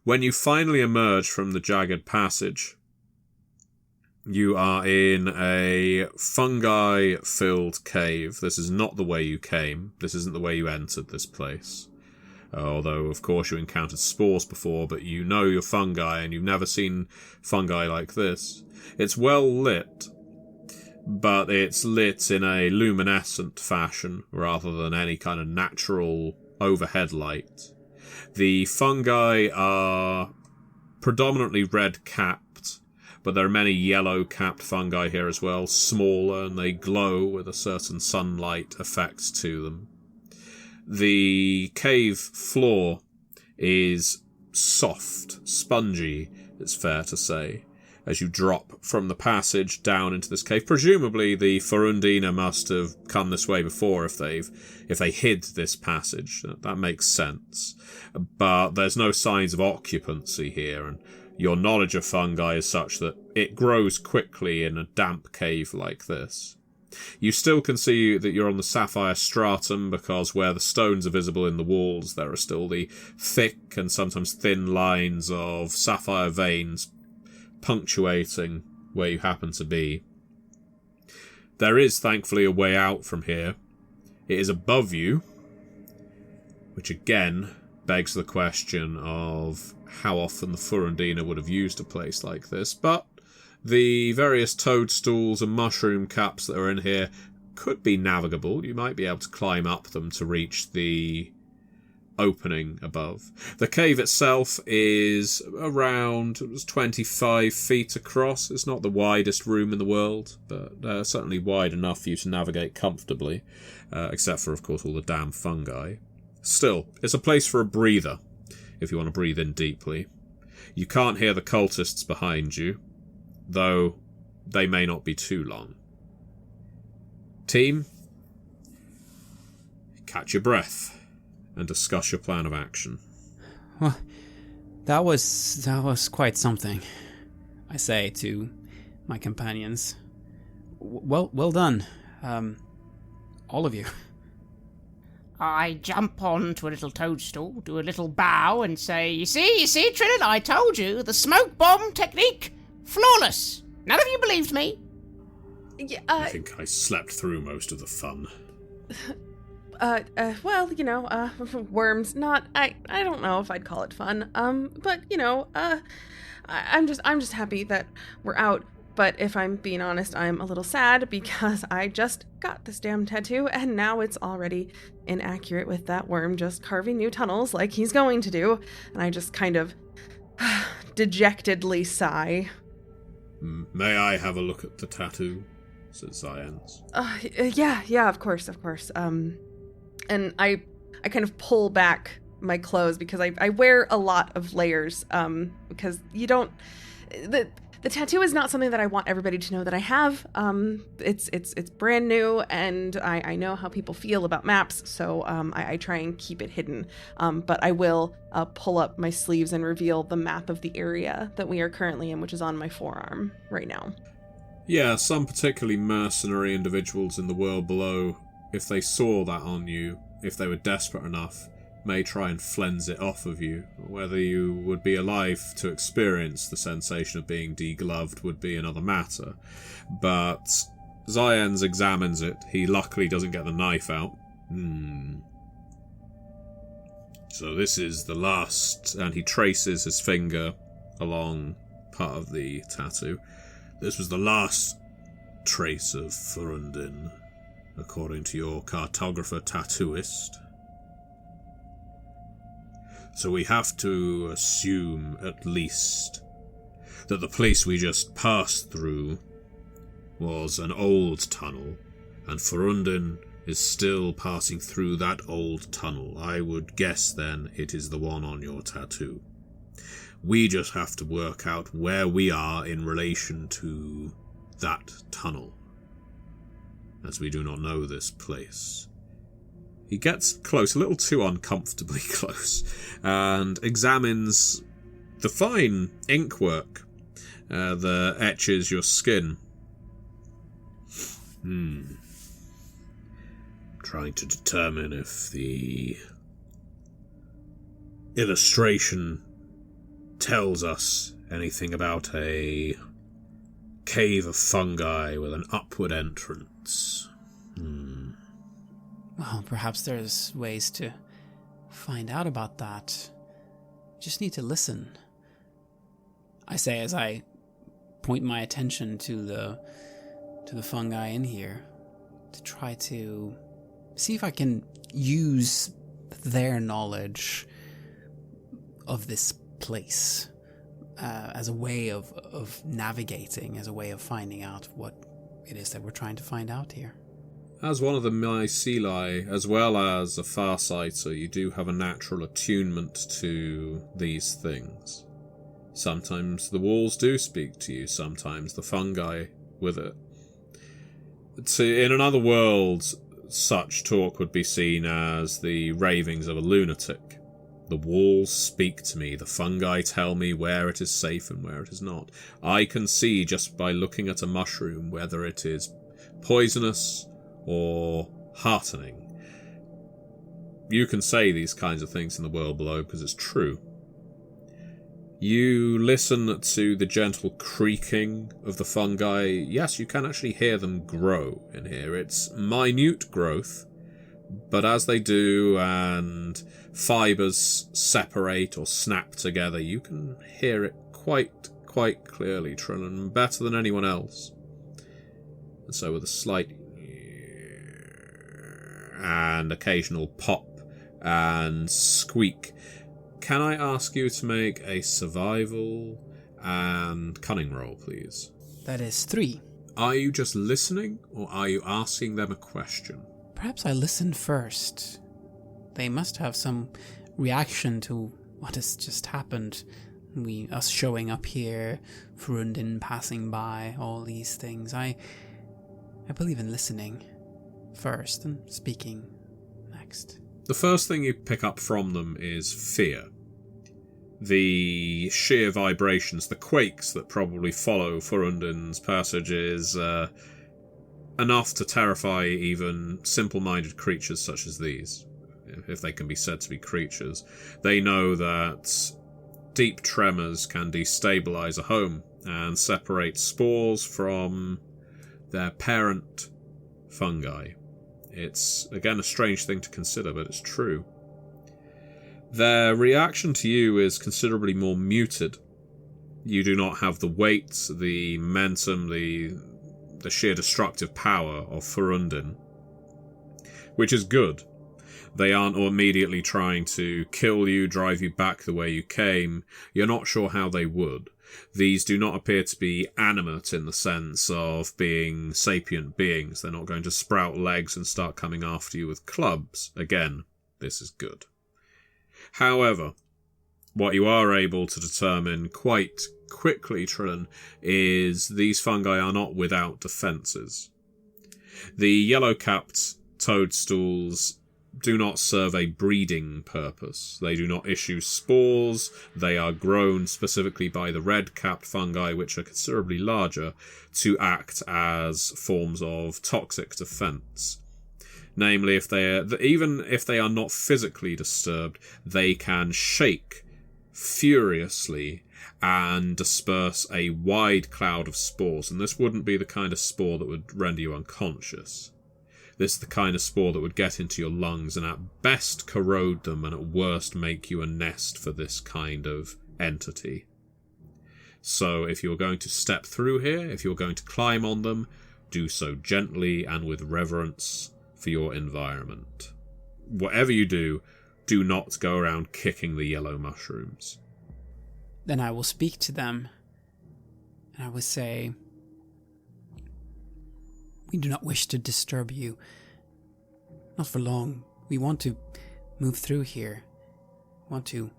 When you finally emerge from the jagged passage, you are in a fungi-filled cave. This is not the way you came. This isn't the way you entered this place. Although, of course, you encountered spores before, but you know you're fungi, and you've never seen fungi like this. It's well lit, but it's lit in a luminescent fashion, rather than any kind of natural overhead light. The fungi are predominantly red-capped, but there are many yellow-capped fungi here as well, smaller, and they glow with a certain sunlight effect to them. The cave floor is soft, spongy, it's fair to say, as you drop from the passage down into this cave. Presumably the Furundina must have come this way before if they hid this passage. That makes sense. But there's no signs of occupancy here, and your knowledge of fungi is such that it grows quickly in a damp cave like this. You still can see that you're on the sapphire stratum, because where the stones are visible in the walls, there are still the thick and sometimes thin lines of sapphire veins punctuating where you happen to be. There is, thankfully, a way out from here. It is above you, which again begs the question of how often the Furundina would have used a place like this, but the various toadstools and mushroom caps that are in here could be navigable. You might be able to climb up them to reach the opening above. The cave itself is around 25 feet across. It's not the widest room in the world, but certainly wide enough for you to navigate comfortably, except for, of course, all the damn fungi. Still, it's a place for a breather, if you want to breathe in deeply. You can't hear the cultists behind you, though they may not be too long. Team, catch your breath and discuss your plan of action. Well, that was quite something, I say to my companions. Well done, all of you. I jump onto a little toadstool, do a little bow, and say, You see, Trillian, I told you, the smoke bomb technique, flawless. None of you believed me. Yeah, I think I slept through most of the fun. Well, worms, I don't know if I'd call it fun. But, I'm just happy that we're out. But if I'm being honest, I'm a little sad because I just got this damn tattoo and now it's already inaccurate with that worm just carving new tunnels like he's going to do. And I just kind of dejectedly sigh. May I have a look at the tattoo? Says Zions. Yeah, of course. And I kind of pull back my clothes because I wear a lot of layers, because you don't... The tattoo is not something that I want everybody to know that I have. It's brand new, and I know how people feel about maps, so I try and keep it hidden. But I will pull up my sleeves and reveal the map of the area that we are currently in, which is on my forearm right now. Yeah, some particularly mercenary individuals in the world below, if they saw that on you, if they were desperate enough, may try and flense it off of you. Whether you would be alive to experience the sensation of being degloved would be another matter. But Zions examines it. He luckily doesn't get the knife out. So this is the last, and he traces his finger along part of the tattoo. This was the last trace of Furundin, according to your cartographer tattooist. So we have to assume, at least, that the place we just passed through was an old tunnel, and Furundin is still passing through that old tunnel. I would guess, then, it is the one on your tattoo. We just have to work out where we are in relation to that tunnel, as we do not know this place. He gets close, a little too uncomfortably close, and examines the fine inkwork that etches your skin. Trying to determine if the illustration tells us anything about a cave of fungi with an upward entrance. Well, perhaps there's ways to find out about that. Just need to listen. I say as I point my attention to the fungi in here to try to see if I can use their knowledge of this place as a way of navigating, as a way of finding out what it is that we're trying to find out here. As one of the myceli, as well as a farsighter, you do have a natural attunement to these things. Sometimes the walls do speak to you, sometimes the fungi with it. In another world, such talk would be seen as the ravings of a lunatic. The walls speak to me, the fungi tell me where it is safe and where it is not. I can see just by looking at a mushroom whether it is poisonous or heartening. You can say these kinds of things in the world below because it's true. You listen to the gentle creaking of the fungi. Yes, you can actually hear them grow in here. It's minute growth, but as they do and fibres separate or snap together, you can hear it quite clearly, Trillin, better than anyone else. And so with a slight and occasional pop and squeak, can I ask you to make a survival and cunning roll, please? That is 3. Are you just listening, or are you asking them a question? Perhaps I listen first. They must have some reaction to what has just happened. Us showing up here, Frundin passing by, all these things. I believe in listening first and speaking next. The first thing you pick up from them is fear. The sheer vibrations, the quakes that probably follow Furundin's passage is enough to terrify even simple-minded creatures such as these, if they can be said to be creatures. They know that deep tremors can destabilize a home and separate spores from their parent fungi. It's, again, a strange thing to consider, but it's true. Their reaction to you is considerably more muted. You do not have the weight, the momentum, the sheer destructive power of Furundin, which is good. They aren't immediately trying to kill you, drive you back the way you came. You're not sure how they would. These do not appear to be animate in the sense of being sapient beings. They're not going to sprout legs and start coming after you with clubs. Again, this is good. However, what you are able to determine quite quickly, Trillin, is these fungi are not without defences. The yellow-capped toadstools do not serve a breeding purpose. They do not issue spores. They are grown specifically by the red-capped fungi, which are considerably larger, to act as forms of toxic defence. Namely, even if they are not physically disturbed, they can shake furiously and disperse a wide cloud of spores. And this wouldn't be the kind of spore that would render you unconscious. This is the kind of spore that would get into your lungs and at best corrode them and at worst make you a nest for this kind of entity. So if you're going to step through here, if you're going to climb on them, do so gently and with reverence for your environment. Whatever you do, do not go around kicking the yellow mushrooms. Then I will speak to them, and I will say, we do not wish to disturb you. Not for long. We want to move through here. We want to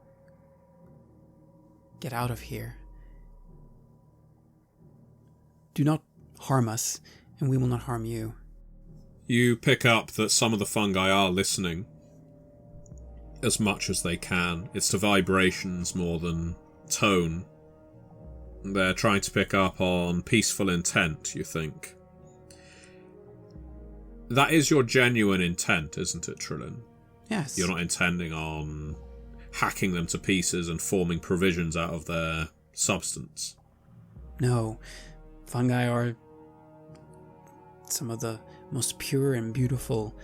get out of here. Do not harm us, and we will not harm you. You pick up that some of the fungi are listening as much as they can. It's to vibrations more than tone. They're trying to pick up on peaceful intent, you think. That is your genuine intent, isn't it, Trillin? Yes. You're not intending on hacking them to pieces and forming provisions out of their substance. No, fungi are some of the most pure and beautiful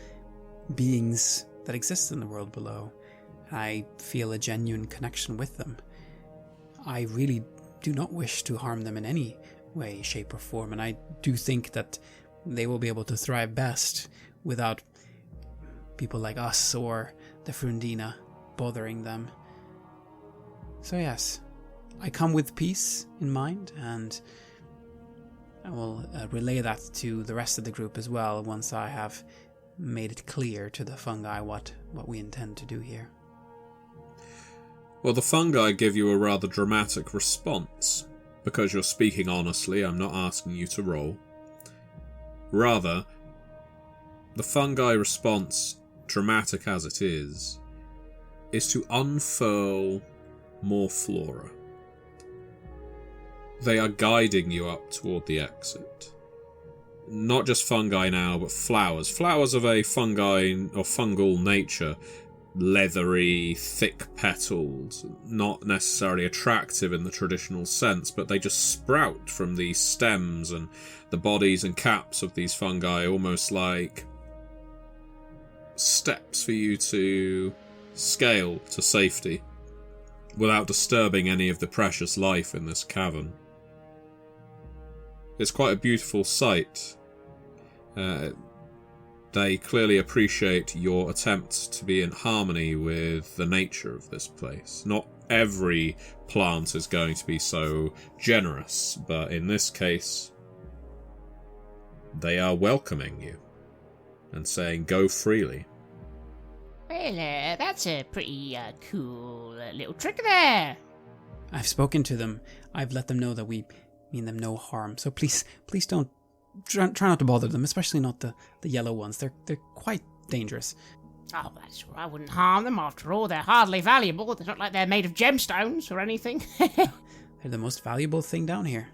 beings that exist in the world below. I feel a genuine connection with them. I really do not wish to harm them in any way, shape, or form, and I do think that they will be able to thrive best without people like us or the Frundina bothering them. So yes, I come with peace in mind, and I will relay that to the rest of the group as well once I have made it clear to the fungi what we intend to do here. Well, the fungi give you a rather dramatic response. Because you're speaking honestly, I'm not asking you to roll. Rather, the fungi response, dramatic as it is to unfurl more flora. They are guiding you up toward the exit. Not just fungi now, but flowers. Flowers of a fungi or fungal nature. Leathery, thick-petaled, not necessarily attractive in the traditional sense, but they just sprout from these stems and the bodies and caps of these fungi, almost like steps for you to scale to safety without disturbing any of the precious life in this cavern. It's quite a beautiful sight. They clearly appreciate your attempt to be in harmony with the nature of this place. Not every plant is going to be so generous, but in this case, they are welcoming you and saying, go freely. Well, that's a pretty cool little trick there. I've spoken to them. I've let them know that we mean them no harm. So please don't try not to bother them, especially not the yellow ones. They're quite dangerous. Oh, that's all right. I wouldn't harm them. After all, they're hardly valuable. It's not like they're made of gemstones or anything. They're the most valuable thing down here.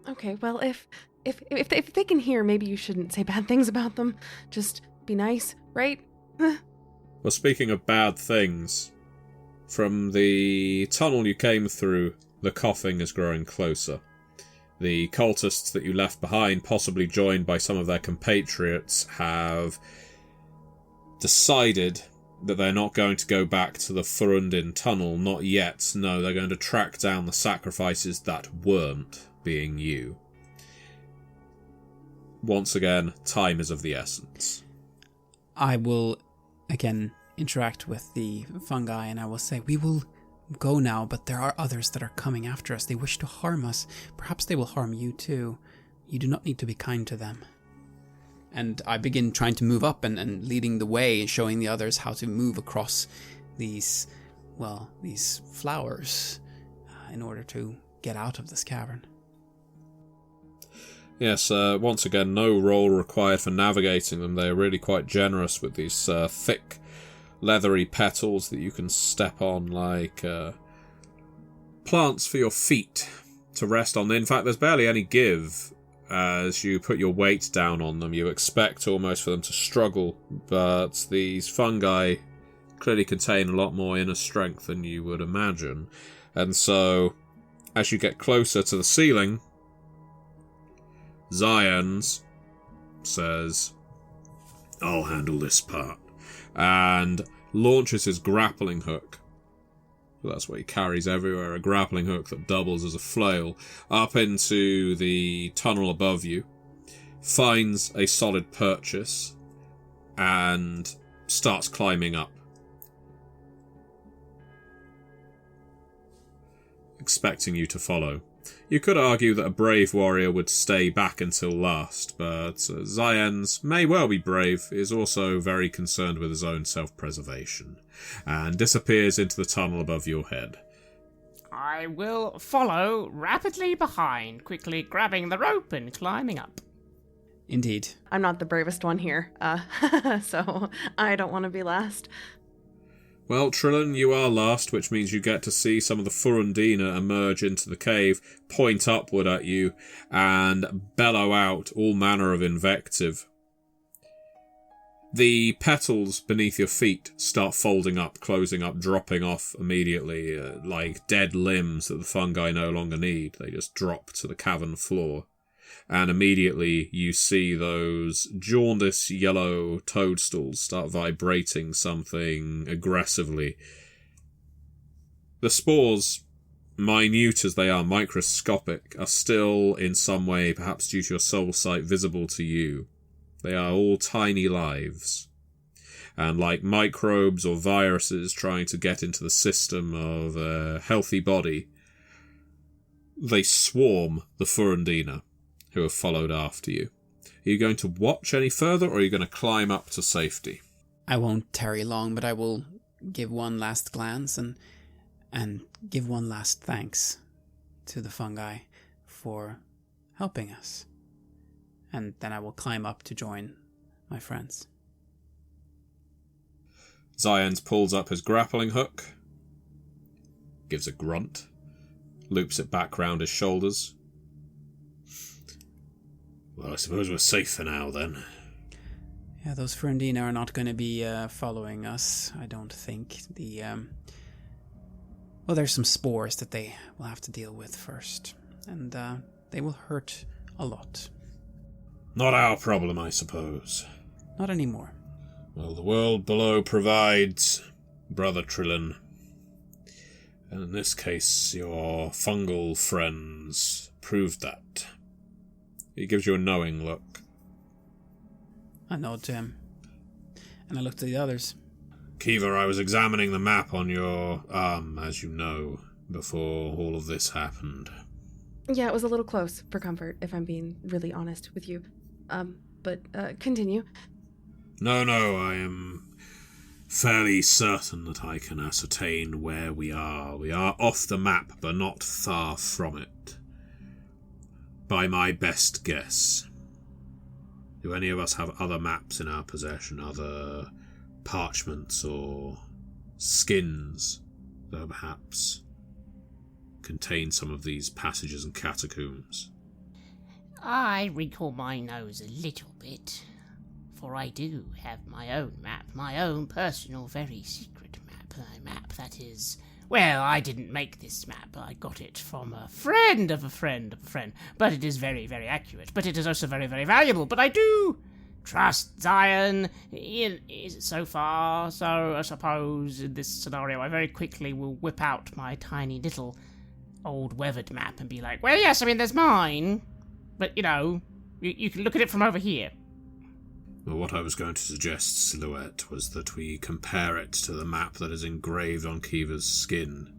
Okay, well, if they can hear, maybe you shouldn't say bad things about them. Just be nice, right? Well, speaking of bad things, from the tunnel you came through, the coughing is growing closer. The cultists that you left behind, possibly joined by some of their compatriots, have decided that they're not going to go back to the Furundin tunnel, not yet. No, they're going to track down the sacrifices that weren't, being you. Once again, time is of the essence. I will, again, interact with the fungi, and I will say, we will go now, but there are others that are coming after us. They wish to harm us. Perhaps they will harm you too. You do not need to be kind to them. And I begin trying to move up and leading the way and showing the others how to move across these flowers in order to get out of this cavern. Yes, once again, no roll required for navigating them. They are really quite generous with these thick, leathery petals that you can step on like plants for your feet to rest on. In fact, there's barely any give as you put your weight down on them. You expect almost for them to struggle, but these fungi clearly contain a lot more inner strength than you would imagine. And so, as you get closer to the ceiling, Zions says, I'll handle this part, and launches his grappling hook. So that's what he carries everywhere, a grappling hook that doubles as a flail, up into the tunnel above you, finds a solid purchase, and starts climbing up, expecting you to follow. You could argue that a brave warrior would stay back until last, but Zions may well be brave, is also very concerned with his own self-preservation, and disappears into the tunnel above your head. I will follow rapidly behind, quickly grabbing the rope and climbing up. Indeed. I'm not the bravest one here, so I don't want to be last. Well, Trillin, you are last, which means you get to see some of the Furundina emerge into the cave, point upward at you, and bellow out all manner of invective. The petals beneath your feet start folding up, closing up, dropping off immediately, like dead limbs that the fungi no longer need. They just drop to the cavern floor. And immediately you see those jaundiced yellow toadstools start vibrating something aggressively. The spores, minute as they are, microscopic, are still in some way, perhaps due to your soul sight, visible to you. They are all tiny lives. And like microbes or viruses trying to get into the system of a healthy body, they swarm the Furundina, who have followed after you. Are you going to watch any further, or are you going to climb up to safety? I won't tarry long, but I will give one last glance and give one last thanks to the fungi for helping us. And then I will climb up to join my friends. Zions pulls up his grappling hook, gives a grunt, loops it back round his shoulders. Well, I suppose we're safe for now, then. Yeah, those Furundina are not going to be following us, I don't think. Well, there's some spores that they will have to deal with first, and they will hurt a lot. Not our problem, I suppose. Not anymore. Well, the world below provides, Brother Trillin. And in this case, your fungal friends proved that. He gives you a knowing look. I nod to him, and I look to the others. Kiva, I was examining the map on your arm, as you know, before all of this happened. Yeah, it was a little close for comfort, if I'm being really honest with you. But continue. No, I am fairly certain that I can ascertain where we are. We are off the map, but not far from it. By my best guess. Do any of us have other maps in our possession, other parchments or skins that perhaps contain some of these passages and catacombs? I wrinkle my nose a little bit, for I do have my own map, my own personal, very secret map. A map that is... Well, I didn't make this map. I got it from a friend of a friend of a friend. But it is very, very accurate. But it is also very, very valuable. But I do trust Zion. So far, so I suppose in this scenario I very quickly will whip out my tiny little old weathered map and be like, well, yes, I mean, there's mine. But, you know, you can look at it from over here. Well, what I was going to suggest, Silhouette, was that we compare it to the map that is engraved on Kiva's skin.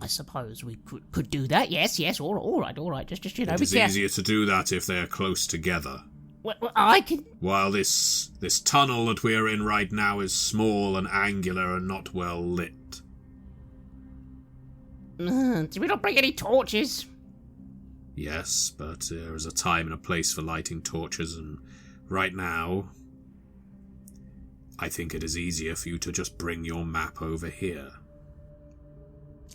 I suppose we could do that. Yes, all right. Just you know, it is easier to do that if they are close together. Well, I can... While this tunnel that we are in right now is small and angular and not well lit. Did we not bring any torches? Yes, but there is a time and a place for lighting torches, and right now, I think it is easier for you to just bring your map over here.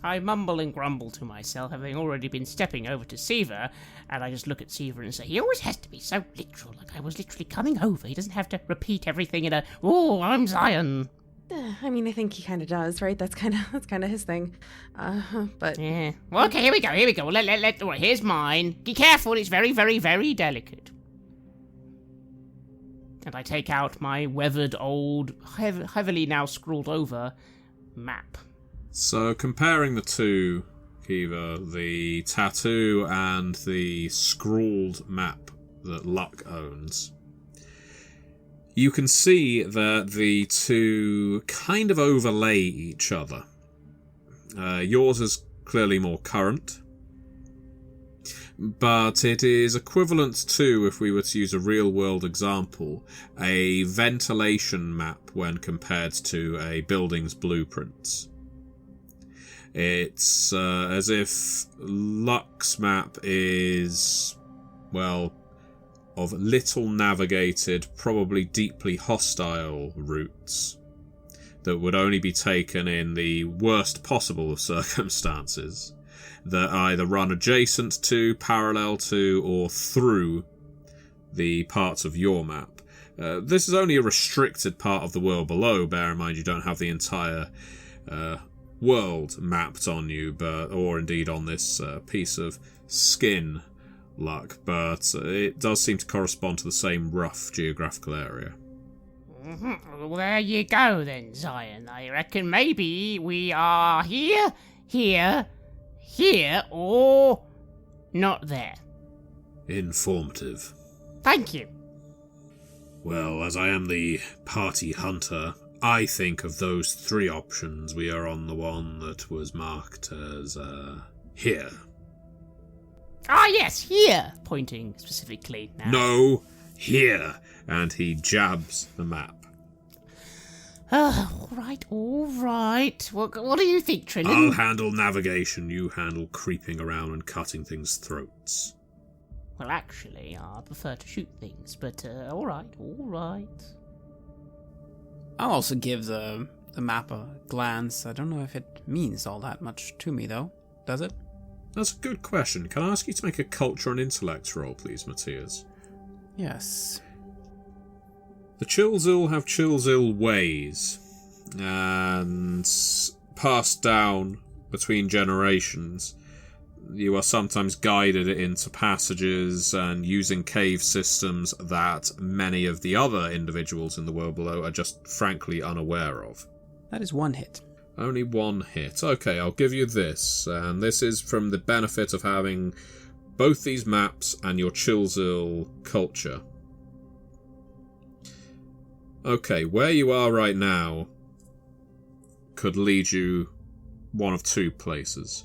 I mumble and grumble to myself, having already been stepping over to Seaver, and I just look at Seaver and say, he always has to be so literal, like I was literally coming over. He doesn't have to repeat everything in a, oh, I'm Zion. I mean, I think he kind of does, right? That's kind of his thing. But yeah. Well, okay, here we go. Well, all right, here's mine. Be careful, it's very, very, very delicate. And I take out my weathered, old, heavily now scrawled over map. So, comparing the two, Kiva, the tattoo and the scrawled map that Luck owns, you can see that the two kind of overlay each other. Yours is clearly more current, but it is equivalent to, if we were to use a real-world example, a ventilation map when compared to a building's blueprints. It's as if Luck's map is, well, of little navigated, probably deeply hostile routes that would only be taken in the worst possible of circumstances, that either run adjacent to, parallel to, or through the parts of your map. This is only a restricted part of the world below. Bear in mind you don't have the entire world mapped on you, or indeed on this piece of skin luck, but it does seem to correspond to the same rough geographical area. Well, there you go then, Zion. I reckon maybe we are here, or not there. Informative. Thank you. Well, as I am the party hunter, I think of those 3 options we are on the one that was marked as, here. Ah, yes, here! Pointing specifically now. No, here! And he jabs the map. All right. What do you think, Trillian? I'll handle navigation, you handle creeping around and cutting things' throats. Well, actually, I prefer to shoot things, but all right. I'll also give the map a glance. I don't know if it means all that much to me, though. Does it? That's a good question. Can I ask you to make a culture and intellect roll, please, Matthias? Yes. The Chilzil have Chilzil ways, and passed down between generations. You are sometimes guided into passages and using cave systems that many of the other individuals in the world below are just frankly unaware of. That is 1 hit. Only 1 hit. Okay, I'll give you this, and this is from the benefit of having both these maps and your Chilzil culture. Okay, where you are right now could lead you one of 2 places.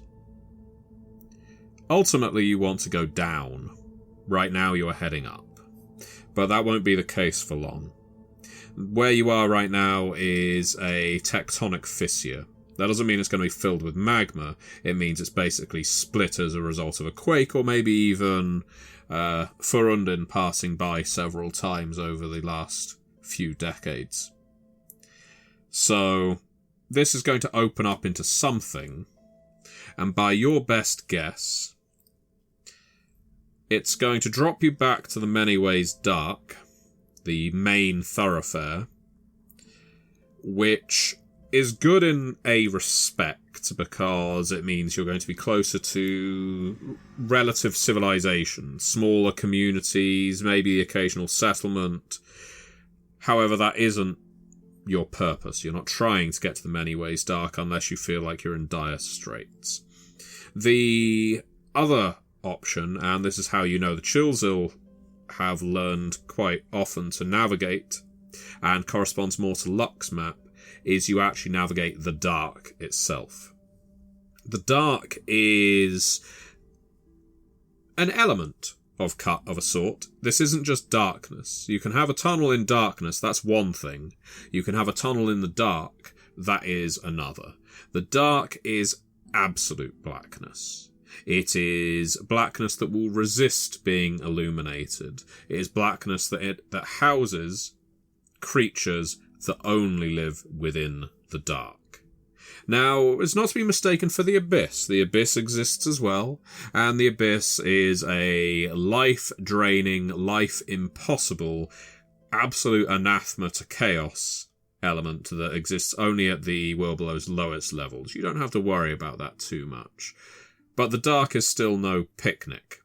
Ultimately, you want to go down. Right now, you are heading up. But that won't be the case for long. Where you are right now is a tectonic fissure. That doesn't mean it's going to be filled with magma. It means it's basically split as a result of a quake, or maybe even Furundin passing by several times over the last few decades. So, this is going to open up into something, and by your best guess, it's going to drop you back to the Many Ways Dark, the main thoroughfare, which is good in a respect because it means you're going to be closer to relative civilization, smaller communities, maybe the occasional settlement. However, that isn't your purpose. You're not trying to get to the Many Ways Dark unless you feel like you're in dire straits. The other option, and this is how you know the Chilzil have learned quite often to navigate, and corresponds more to Luck's map, is you actually navigate the Dark itself. The Dark is an element of a sort. This isn't just darkness. You can have a tunnel in darkness, that's one thing. You can have a tunnel in the dark, that is another. The Dark is absolute blackness. It is blackness that will resist being illuminated. It is blackness that houses creatures that only live within the dark. Now, it's not to be mistaken for the Abyss. The Abyss exists as well, and the Abyss is a life-draining, life-impossible, absolute anathema to chaos element that exists only at the world below's lowest levels. You don't have to worry about that too much. But the Dark is still no picnic.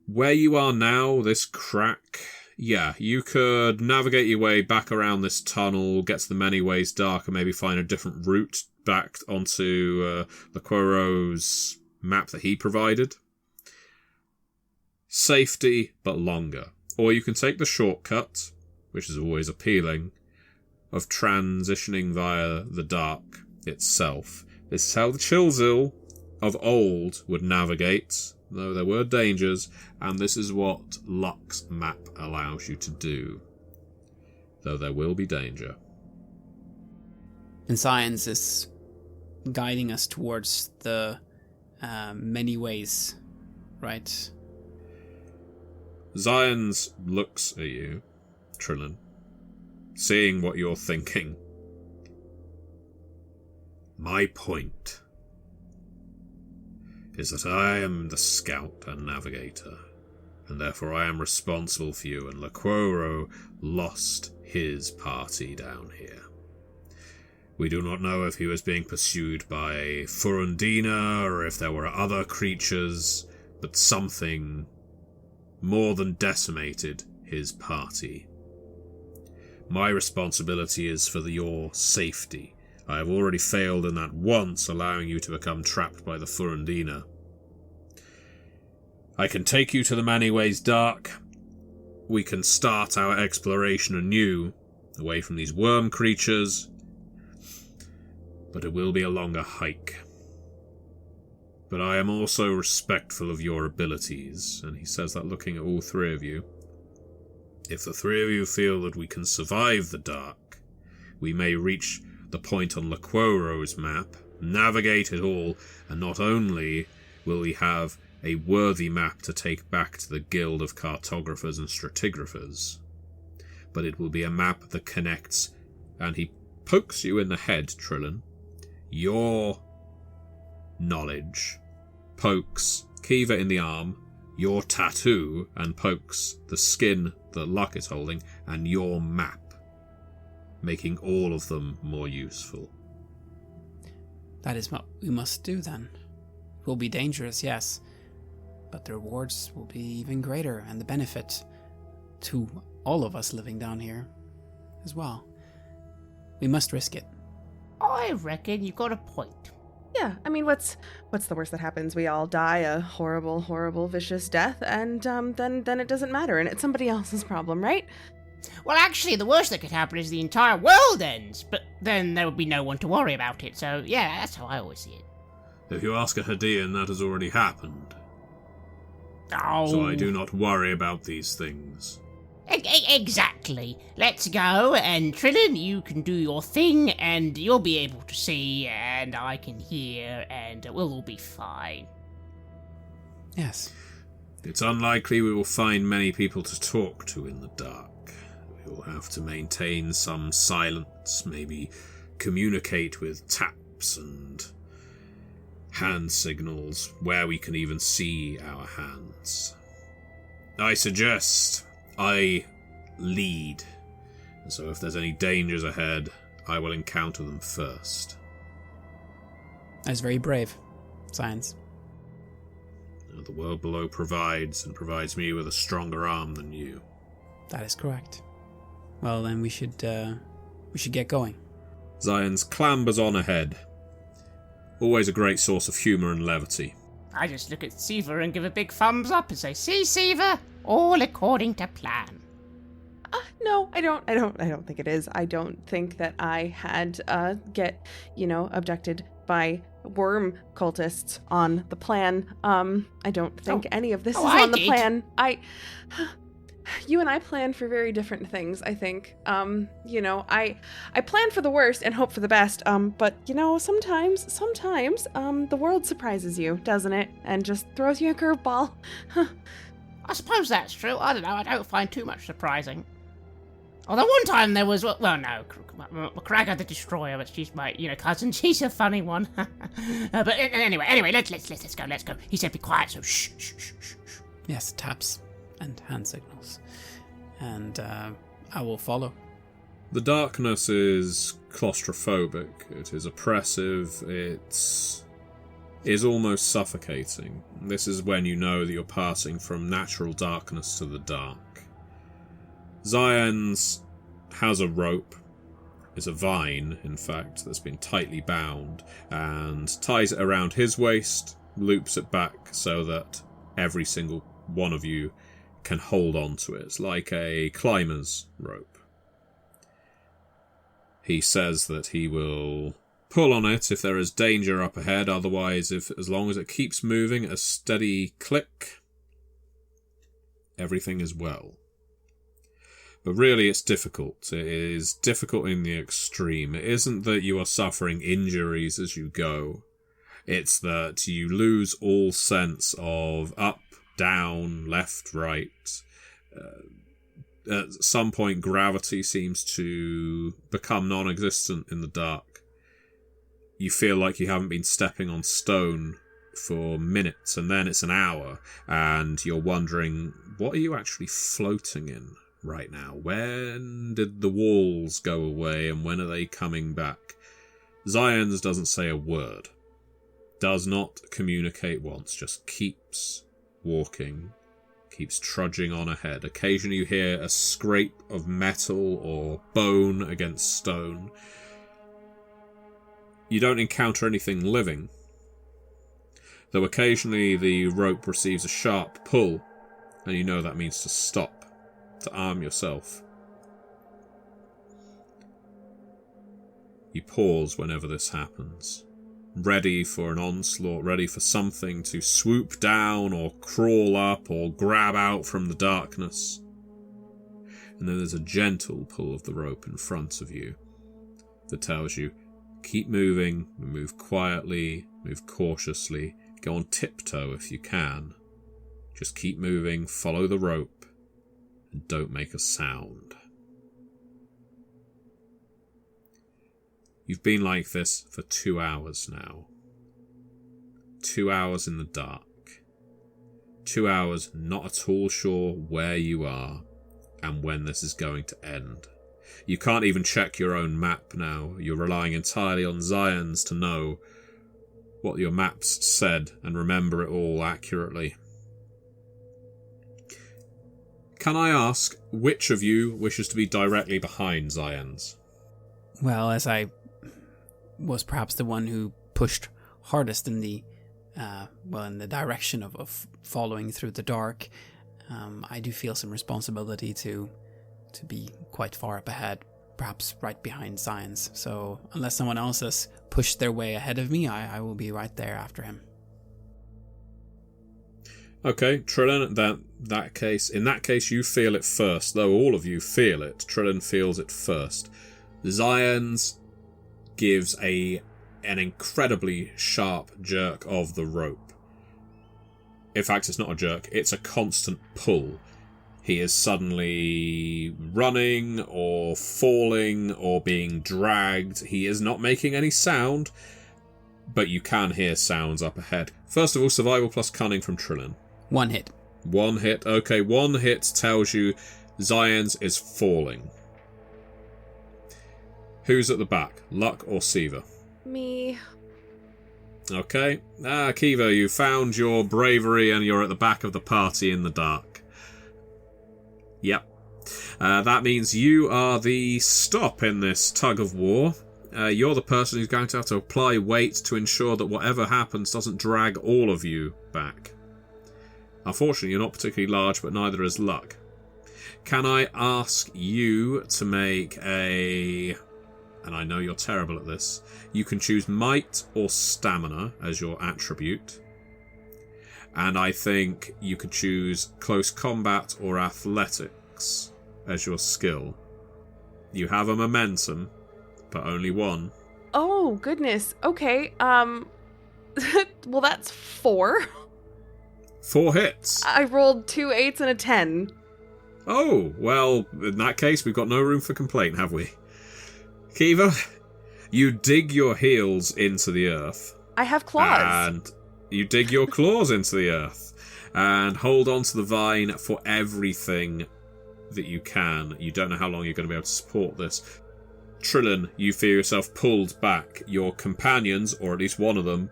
Where you are now, this crack, yeah, you could navigate your way back around this tunnel, get to the Many Ways Dark, and maybe find a different route back onto Lequero's map that he provided. Safety, but longer. Or you can take the shortcut, which is always appealing, of transitioning via the Dark itself. This is how the Chilzil of old would navigate, though there were dangers, and this is what Luck's map allows you to do, though there will be danger. And science is guiding us towards the Many Ways, right? Zion's looks at you, Trillin, seeing what you're thinking. My point is that I am the scout and navigator. and therefore I am responsible for you, and Laquoro lost his party down here. We do not know if he was being pursued by Furundina or if there were other creatures, but something more than decimated his party. My responsibility is for your safety. I have already failed in that once, allowing you to become trapped by the Furundina. I can take you to the Many Ways Dark. We can start our exploration anew, away from these worm creatures, but it will be a longer hike. But I am also respectful of your abilities, and he says that looking at all three of you. If the three of you feel that we can survive the dark, we may reach the point on Laquoro's map, navigate it all, and not only will we have a worthy map to take back to the Guild of Cartographers and Stratigraphers, but it will be a map that connects, and he pokes you in the head, Trillin. Your knowledge pokes Kiva in the arm, your tattoo, and pokes the skin that Luck is holding, and your map, making all of them more useful. That is what we must do then. It will be dangerous, yes, but the rewards will be even greater, and the benefit to all of us living down here as well. We must risk it. I reckon you've got a point. Yeah, I mean, what's the worst that happens? We all die a horrible, horrible, vicious death, and then it doesn't matter, and it's somebody else's problem, right? Well, actually, the worst that could happen is the entire world ends, but then there would be no one to worry about it, so yeah, that's how I always see it. If you ask a Hadean, that has already happened. Oh. So I do not worry about these things. Exactly. Let's go, and Trillin, you can do your thing, and you'll be able to see, and I can hear, and we'll all be fine. Yes. It's unlikely we will find many people to talk to in the dark. We will have to maintain some silence, maybe communicate with taps and hand signals where we can even see our hands. I suggest I lead, and so if there's any dangers ahead, I will encounter them first. That's very brave. Science. The world below provides me with a stronger arm than you. That is correct. Well, then we should get going. Zions clambers on ahead. Always a great source of humour and levity. I just look at Siva and give a big thumbs up and say, "See, Siva, all according to plan." No, I don't think it is. I don't think that I had get abducted by worm cultists on the plan. I don't think any of this is on the plan. You and I plan for very different things, I think. I plan for the worst and hope for the best. But sometimes the world surprises you, doesn't it? And just throws you a curveball. I suppose that's true. I don't know. I don't find too much surprising. Although one time there was, Cragger the Destroyer, but she's my, cousin. She's a funny one. But anyway, let's go. He said be quiet, so shh. Yes, taps and hand signals. And I will follow. The darkness is claustrophobic. It is oppressive. It is almost suffocating. This is when you know that you're passing from natural darkness to the dark. Zions has a rope. It's a vine, in fact, that's been tightly bound, and ties it around his waist, loops it back so that every single one of you can hold on to it. It's like a climber's rope. He says that he will pull on it if there is danger up ahead, otherwise, as long as it keeps moving at a steady click, everything is well. But really, it's difficult. It is difficult in the extreme. It isn't that you are suffering injuries as you go. It's that you lose all sense of up, down, left, right. At some point, gravity seems to become non-existent in the dark. You feel like you haven't been stepping on stone for minutes, and then it's an hour, and you're wondering, what are you actually floating in right now? When did the walls go away, and when are they coming back? Zions doesn't say a word. Does not communicate once, just keeps walking, keeps trudging on ahead. Occasionally you hear a scrape of metal or bone against stone. You don't encounter anything living, though occasionally the rope receives a sharp pull, and you know that means to stop, to arm yourself. You pause whenever this happens, ready for an onslaught, ready for something to swoop down or crawl up or grab out from the darkness. And then there's a gentle pull of the rope in front of you that tells you, keep moving, move quietly, move cautiously, go on tiptoe if you can. Just keep moving, follow the rope, and don't make a sound. You've been like this for 2 hours now. 2 hours in the dark. 2 hours not at all sure where you are and when this is going to end. You can't even check your own map now. You're relying entirely on Zions to know what your maps said and remember it all accurately. Can I ask which of you wishes to be directly behind Zions? Well, as I was perhaps the one who pushed hardest in the direction of following through the dark, I do feel some responsibility to be quite far up ahead, perhaps right behind Zions. So unless someone else has pushed their way ahead of me, I will be right there after him. Okay, Trillin, in that case you feel it first, though all of you feel it. Trillin feels it first. Zions gives an incredibly sharp jerk of the rope. In fact, it's not a jerk, it's a constant pull. He is suddenly running or falling or being dragged. He is not making any sound, but you can hear sounds up ahead. First of all, survival plus cunning from Trillin. 1 hit. 1 hit. Okay, 1 hit tells you Zions is falling. Who's at the back, Luck or Siva? Me. Okay. Kiva, you found your bravery and you're at the back of the party in the dark. Yep. That means you are the stop in this tug of war. You're the person who's going to have to apply weight to ensure that whatever happens doesn't drag all of you back. Unfortunately, you're not particularly large, but neither is Luck. Can I ask you to make a... And I know you're terrible at this. You can choose might or stamina as your attribute. And I think you could choose close combat or athletics as your skill. You have a momentum, but only 1. Oh, goodness. Okay, well, that's 4. 4 hits. I rolled 2 8s and a 10. Oh, well, in that case, we've got no room for complaint, have we? Kiva, you dig your heels into the earth. I have claws. And you dig your claws into the earth and hold on to the vine for everything that you can. You don't know how long you're going to be able to support this. Trillin, you feel yourself pulled back. Your companions, or at least one of them,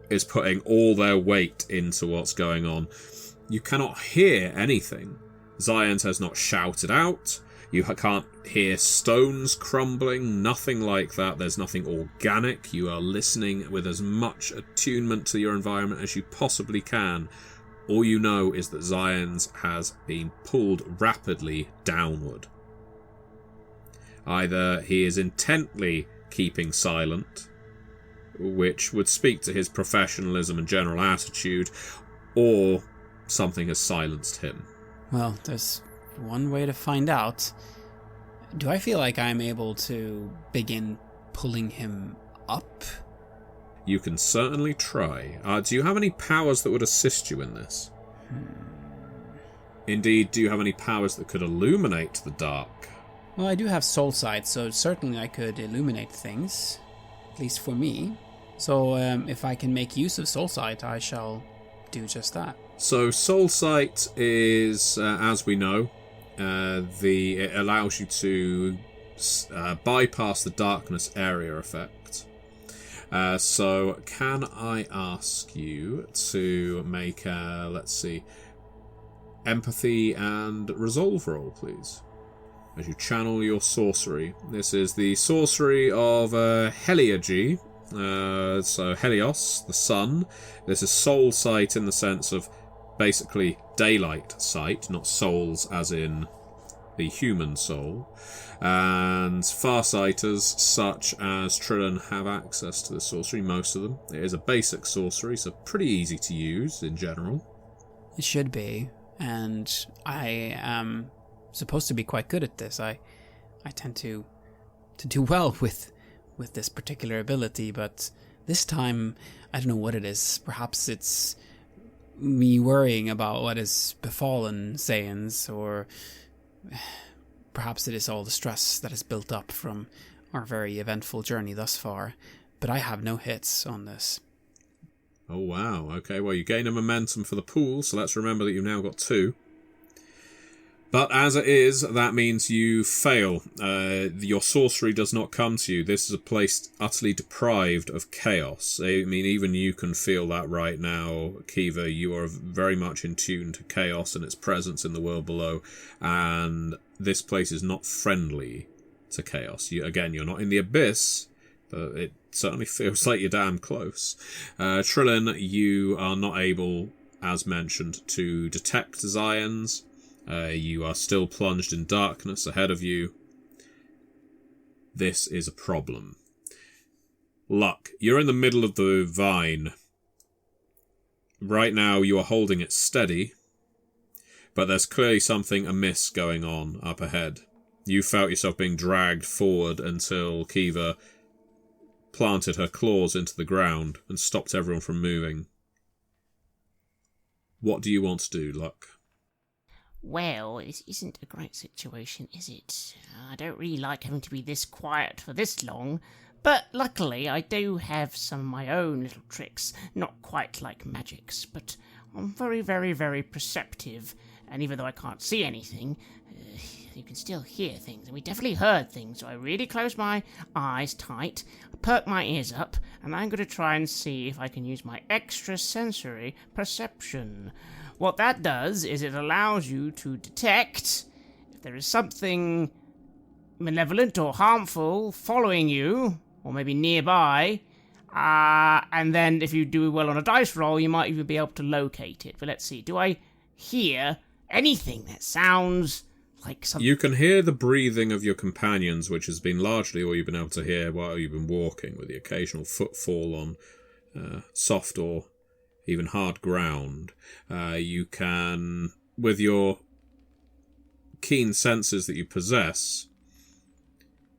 is putting all their weight into what's going on. You cannot hear anything. Zions has not shouted out. You can't hear stones crumbling, nothing like that. There's nothing organic. You are listening with as much attunement to your environment as you possibly can. All you know is that Zions has been pulled rapidly downward. Either he is intently keeping silent, which would speak to his professionalism and general attitude, or something has silenced him. Well, there's one way to find out. Do I feel like I'm able to begin pulling him up? You can certainly try. Do you have any powers that would assist you in this? Indeed, do you have any powers that could illuminate the dark? Well, I do have soul sight, so certainly I could illuminate things. At least for me. So if I can make use of soul sight, I shall do just that. So soul sight is, as we know, it allows you to bypass the darkness area effect. So can I ask you to make a, let's see, empathy and resolve roll, please, as you channel your sorcery. This is the sorcery of Heliagy. So Helios, the sun. This is soul sight in the sense of basically daylight sight, not souls as in the human soul. And farsighters such as Trillin have access to the sorcery, most of them. It is a basic sorcery, so pretty easy to use in general. It should be, and I am supposed to be quite good at this. I tend to do well with this particular ability, but this time, I don't know what it is. Perhaps it's me worrying about what has befallen Saiyans, or perhaps it is all the stress that has built up from our very eventful journey thus far. But I have no hits on this. Oh wow, okay, well you gain a momentum for the pool, so let's remember that you've now got 2. But as it is, that means you fail. Your sorcery does not come to you. This is a place utterly deprived of chaos. I mean, even you can feel that right now, Kiva. You are very much in tune to chaos and its presence in the world below. And this place is not friendly to chaos. You're not in the abyss, but it certainly feels like you're damn close. Trillin, you are not able, as mentioned, to detect Zions. You are still plunged in darkness ahead of you. This is a problem. Luck, you're in the middle of the vine. Right now you are holding it steady, but there's clearly something amiss going on up ahead. You felt yourself being dragged forward until Kiva planted her claws into the ground and stopped everyone from moving. What do you want to do, Luck? Well, it isn't a great situation, is it? I don't really like having to be this quiet for this long, but luckily I do have some of my own little tricks, not quite like magics, but I'm very, very, very perceptive, and even though I can't see anything, you can still hear things, and we definitely heard things, so I really close my eyes tight, perk my ears up, and I'm going to try and see if I can use my extrasensory perception. What that does is it allows you to detect if there is something malevolent or harmful following you, or maybe nearby, and then if you do well on a dice roll, you might even be able to locate it. But let's see, do I hear anything that sounds like something? You can hear the breathing of your companions, which has been largely all you've been able to hear while you've been walking, with the occasional footfall on soft or even hard ground. You can, with your keen senses that you possess,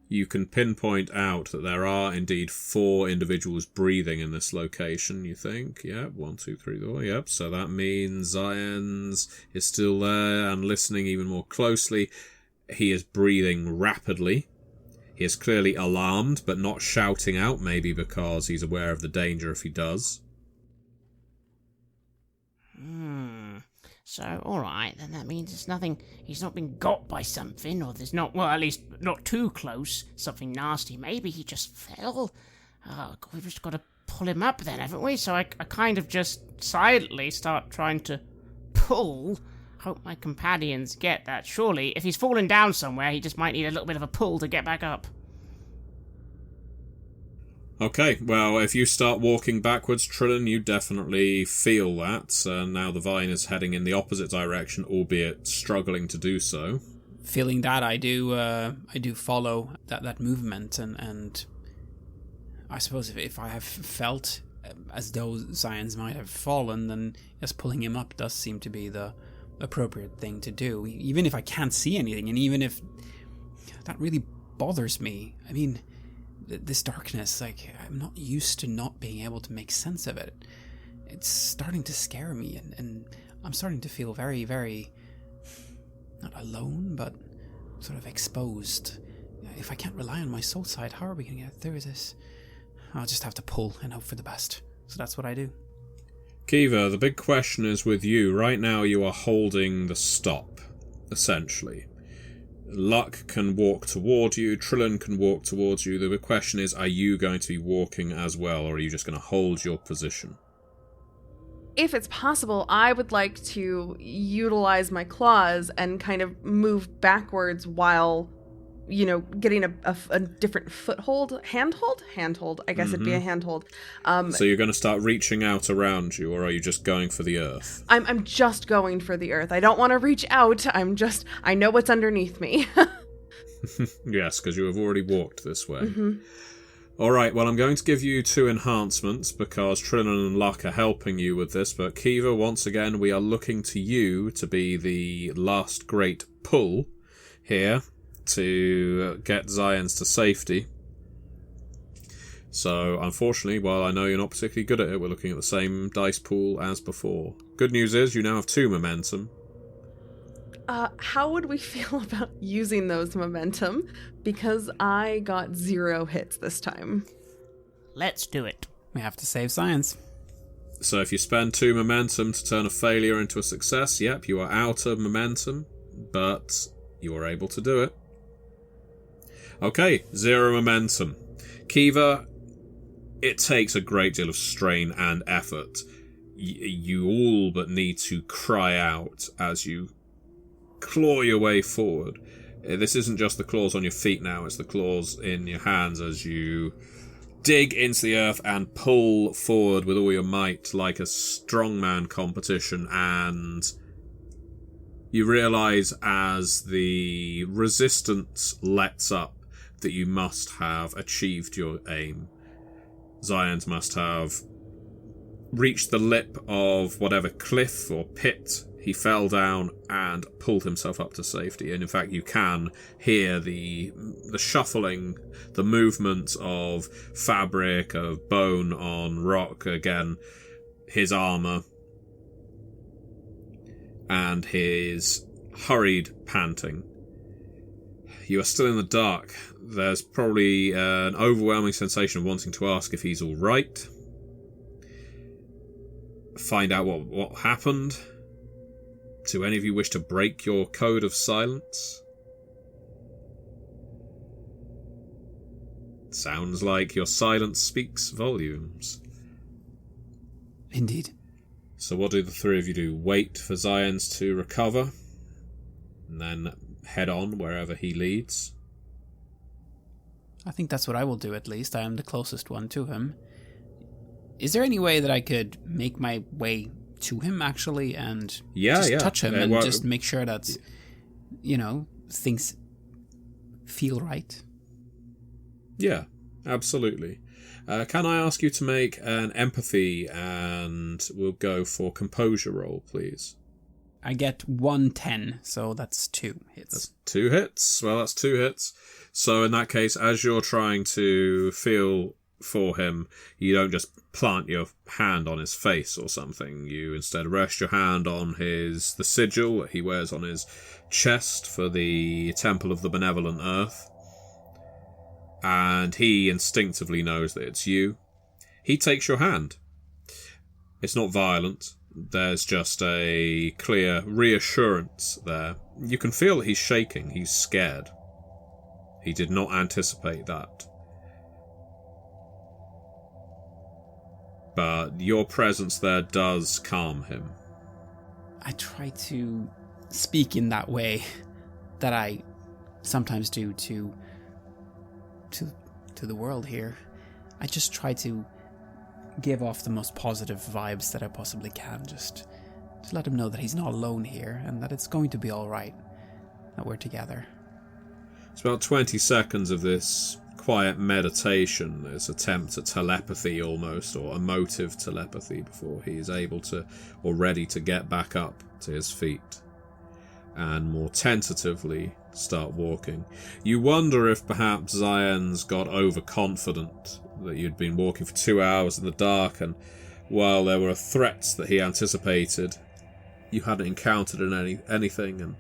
you can pinpoint out that there are indeed 4 individuals breathing in this location, you think. Yep, 1, 2, 3, 4, yep. So that means Zions is still there and listening even more closely. He is breathing rapidly. He is clearly alarmed, but not shouting out, maybe because he's aware of the danger if he does. So, alright, then that means it's nothing, he's not been got by something, or there's not, well, at least not too close, something nasty. Maybe he just fell. Oh, God, we've just got to pull him up then, haven't we? So I kind of just silently start trying to pull. Hope my companions get that. Surely, if he's fallen down somewhere, he just might need a little bit of a pull to get back up. Okay, well, if you start walking backwards, Trillin, you definitely feel that. Now the vine is heading in the opposite direction, albeit struggling to do so. Feeling that, I do follow that movement, and I suppose if I have felt as though Zions might have fallen, then just pulling him up does seem to be the appropriate thing to do, even if I can't see anything, and even if that really bothers me. I mean, this darkness, like, I'm not used to not being able to make sense of it. It's starting to scare me, and I'm starting to feel very, very, not alone, but sort of exposed. If I can't rely on my soul side, how are we going to get through this? I'll just have to pull and hope for the best. So that's what I do. Kiva, the big question is with you. Right now you are holding the stop, essentially. Luck can walk toward you, Trillin can walk towards you. The big question is, are you going to be walking as well, or are you just going to hold your position? If it's possible, I would like to utilize my claws and kind of move backwards while, getting a different foothold. Handhold. I guess it'd be a handhold. So you're going to start reaching out around you, or are you just going for the earth? I'm just going for the earth. I don't want to reach out. I know what's underneath me. Yes, because you have already walked this way. Mm-hmm. All right, well, I'm going to give you 2 enhancements because Trillin and Luck are helping you with this, but Kiva, once again, we are looking to you to be the last great pull here to get Zions to safety. So, unfortunately, while I know you're not particularly good at it, we're looking at the same dice pool as before. Good news is you now have 2 momentum. How would we feel about using those momentum? Because I got 0 hits this time. Let's do it. We have to save science. So if you spend 2 momentum to turn a failure into a success, yep, you are out of momentum, but you are able to do it. Okay, 0 momentum. Kiva, it takes a great deal of strain and effort. You all but need to cry out as you claw your way forward. This isn't just the claws on your feet now, it's the claws in your hands as you dig into the earth and pull forward with all your might like a strongman competition, and you realise as the resistance lets up that you must have achieved your aim. Zions must have reached the lip of whatever cliff or pit he fell down and pulled himself up to safety. And in fact, you can hear the shuffling, the movement of fabric, of bone on rock, again, his armour, and his hurried panting. You are still in the dark. There's probably an overwhelming sensation of wanting to ask if he's all right. Find out what happened. Do any of you wish to break your code of silence? Sounds like your silence speaks volumes. Indeed. So what do the 3 of you do? Wait for Zions to recover, and then head on wherever he leads? I think that's what I will do, at least. I am the closest one to him. Is there any way that I could make my way to him, actually, and touch him and just make sure that, things feel right? Yeah, absolutely. Can I ask you to make an empathy, and we'll go for composure roll, please? I get 110, so that's 2 hits. That's 2 hits. Well, that's 2 hits. So in that case, as you're trying to feel for him, you don't just plant your hand on his face or something. You instead rest your hand on the sigil that he wears on his chest for the Temple of the Benevolent Earth. And he instinctively knows that it's you. He takes your hand. It's not violent. There's just a clear reassurance there. You can feel that he's shaking. He's scared. He did not anticipate that. But your presence there does calm him. I try to speak in that way that I sometimes do to the world here. I just try to give off the most positive vibes that I possibly can, just to let him know that he's not alone here and that it's going to be all right, that we're together. It's about 20 seconds of this quiet meditation, this attempt at telepathy almost, or emotive telepathy, before he is able to, or ready to get back up to his feet and more tentatively start walking. You wonder if perhaps Zion's got overconfident, that you'd been walking for 2 hours in the dark, and while there were threats that he anticipated, you hadn't encountered anything, and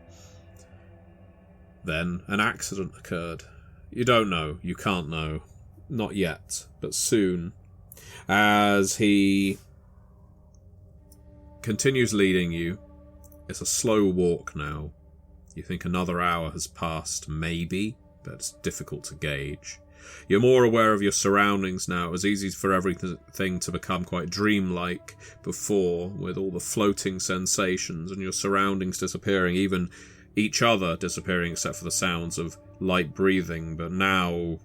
then an accident occurred. You don't know. You can't know. not yet, but soon, as he continues leading you. It's a slow walk now. You think another hour has passed, maybe, but it's difficult to gauge. You're more aware of your surroundings now. It was easy for everything to become quite dreamlike before, with all the floating sensations and your surroundings disappearing, even each other disappearing except for the sounds of light breathing. But now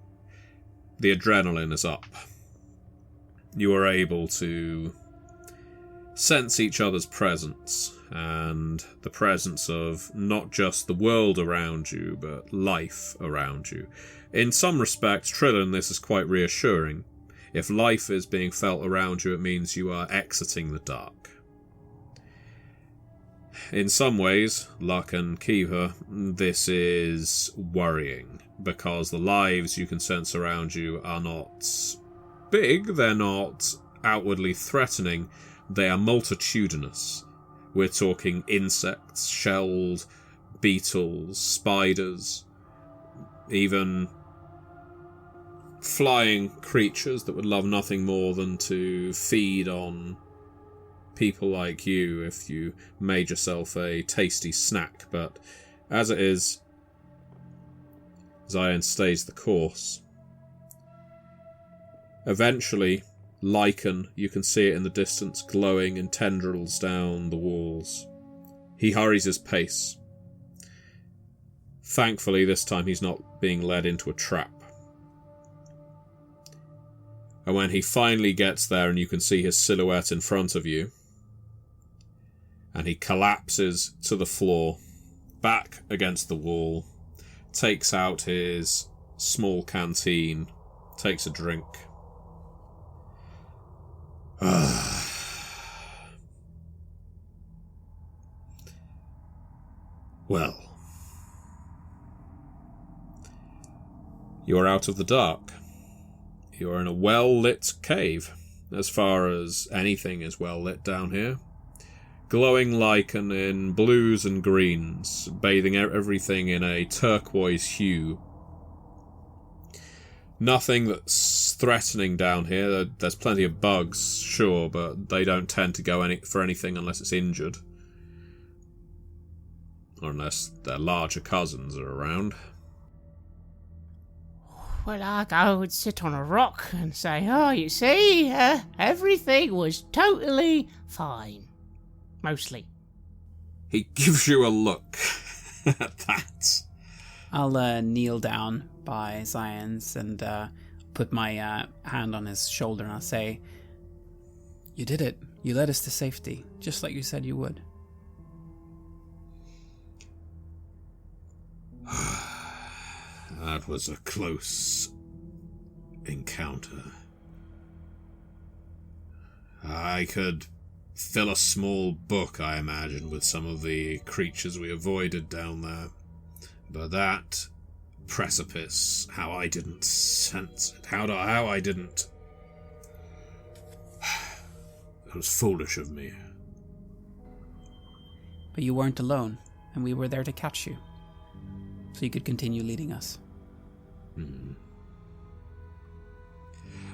the adrenaline is up. You are able to sense each other's presence, and the presence of not just the world around you, but life around you. In some respects, Trillin, this is quite reassuring. If life is being felt around you, it means you are exiting the dark. In some ways, Luck and Kiva, this is worrying, because the lives you can sense around you are not big, they're not outwardly threatening, they are multitudinous. We're talking insects, shelled beetles, spiders, even flying creatures that would love nothing more than to feed on people like you if you made yourself a tasty snack. But as it is, Zion stays the course. Eventually, lichen, you can see it in the distance, glowing in tendrils down the walls. He hurries his pace. Thankfully, this time he's not being led into a trap. And when he finally gets there and you can see his silhouette in front of you, and he collapses to the floor, back against the wall, takes out his small canteen, takes a drink. Well, you're out of the dark. You're in a well-lit cave, as far as anything is well-lit down here. Glowing lichen in blues and greens, bathing everything in a turquoise hue. Nothing that's threatening down here. There's plenty of bugs, sure, but they don't tend to go for anything unless it's injured. Or unless their larger cousins are around. Well, I go and sit on a rock and say, oh, you see, everything was totally fine. Mostly. He gives you a look at that. I'll kneel down by Zion's and put my hand on his shoulder and I'll say, you did it. You led us to safety, just like you said you would. That was a close encounter. I could fill a small book, I imagine, with some of the creatures we avoided down there. But that precipice, how I didn't sense it, how I didn't... That was foolish of me. But you weren't alone, and we were there to catch you. So you could continue leading us.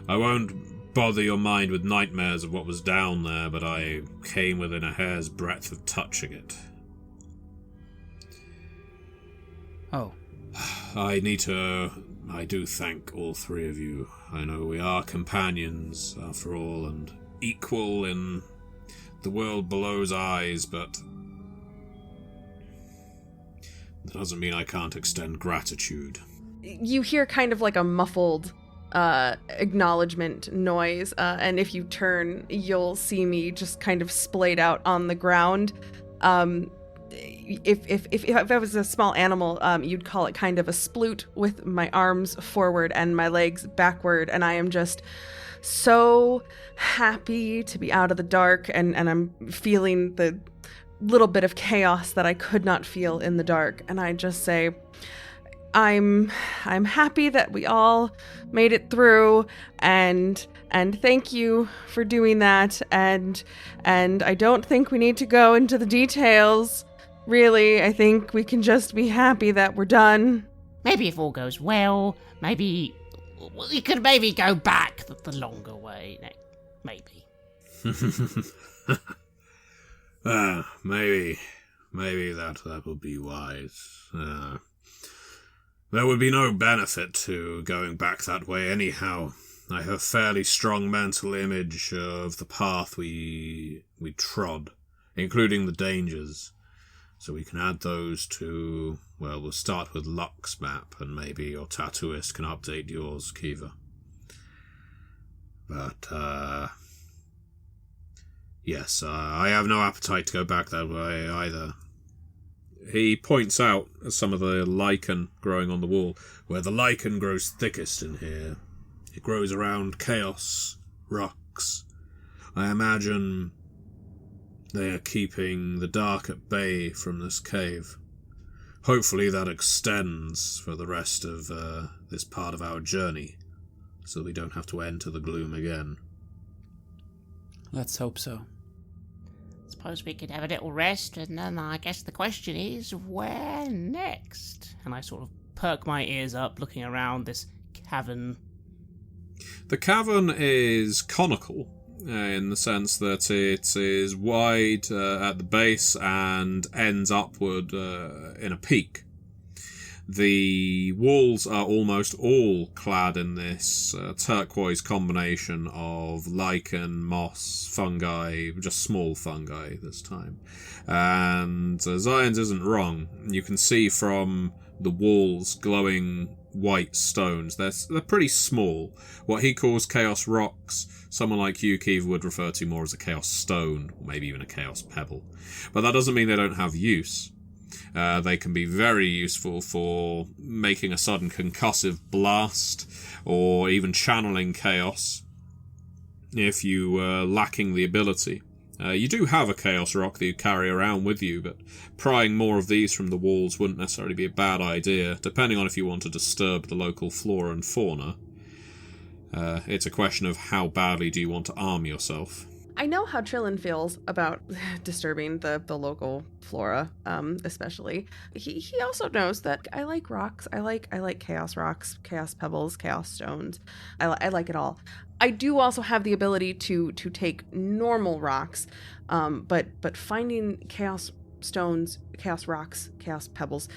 I won't bother your mind with nightmares of what was down there, but I came within a hair's breadth of touching it. Oh. I do thank all three of you. I know we are companions, after all, and equal in the world below's eyes, but that doesn't mean I can't extend gratitude. You hear kind of like a muffled acknowledgement noise, and if you turn, you'll see me just kind of splayed out on the ground. If I was a small animal, you'd call it kind of a sploot, with my arms forward and my legs backward, and I am just so happy to be out of the dark, and I'm feeling the little bit of chaos that I could not feel in the dark, and I just say, I'm happy that we all made it through, and thank you for doing that, and I don't think we need to go into the details. Really, I think we can just be happy that we're done. Maybe if all goes well, maybe we could maybe go back the longer way. Maybe. Maybe that would be wise. There would be no benefit to going back that way anyhow. I have a fairly strong mental image of the path we trod, including the dangers. So we can add those to, well, we'll start with Luck's map, and maybe your tattooist can update yours, Kiva. But, yes, I have no appetite to go back that way either. He points out some of the lichen growing on the wall, where the lichen grows thickest in here. It grows around chaos rocks. I imagine they are keeping the dark at bay from this cave. Hopefully that extends for the rest of this part of our journey, so we don't have to enter the gloom again. Let's hope so. Suppose we could have a little rest, and then I guess the question is, where next? And I sort of perk my ears up, looking around this cavern. The cavern is conical, in the sense that it is wide at the base and ends upward in a peak. The walls are almost all clad in this turquoise combination of lichen, moss, fungi, just small fungi this time. And Zion's isn't wrong. You can see from the walls glowing white stones. They're pretty small. What he calls chaos rocks, someone like you, Keith, would refer to more as a chaos stone, or maybe even a chaos pebble. But that doesn't mean they don't have use. They can be very useful for making a sudden concussive blast, or even channeling chaos, if you were lacking the ability. You do have a chaos rock that you carry around with you, but prying more of these from the walls wouldn't necessarily be a bad idea, depending on if you want to disturb the local flora and fauna. It's a question of how badly do you want to arm yourself. I know how Trillin feels about disturbing the local flora, especially. He also knows that I like rocks. I like chaos rocks, chaos pebbles, chaos stones. I like it all. I do also have the ability to take normal rocks, but finding chaos stones, chaos rocks, chaos pebbles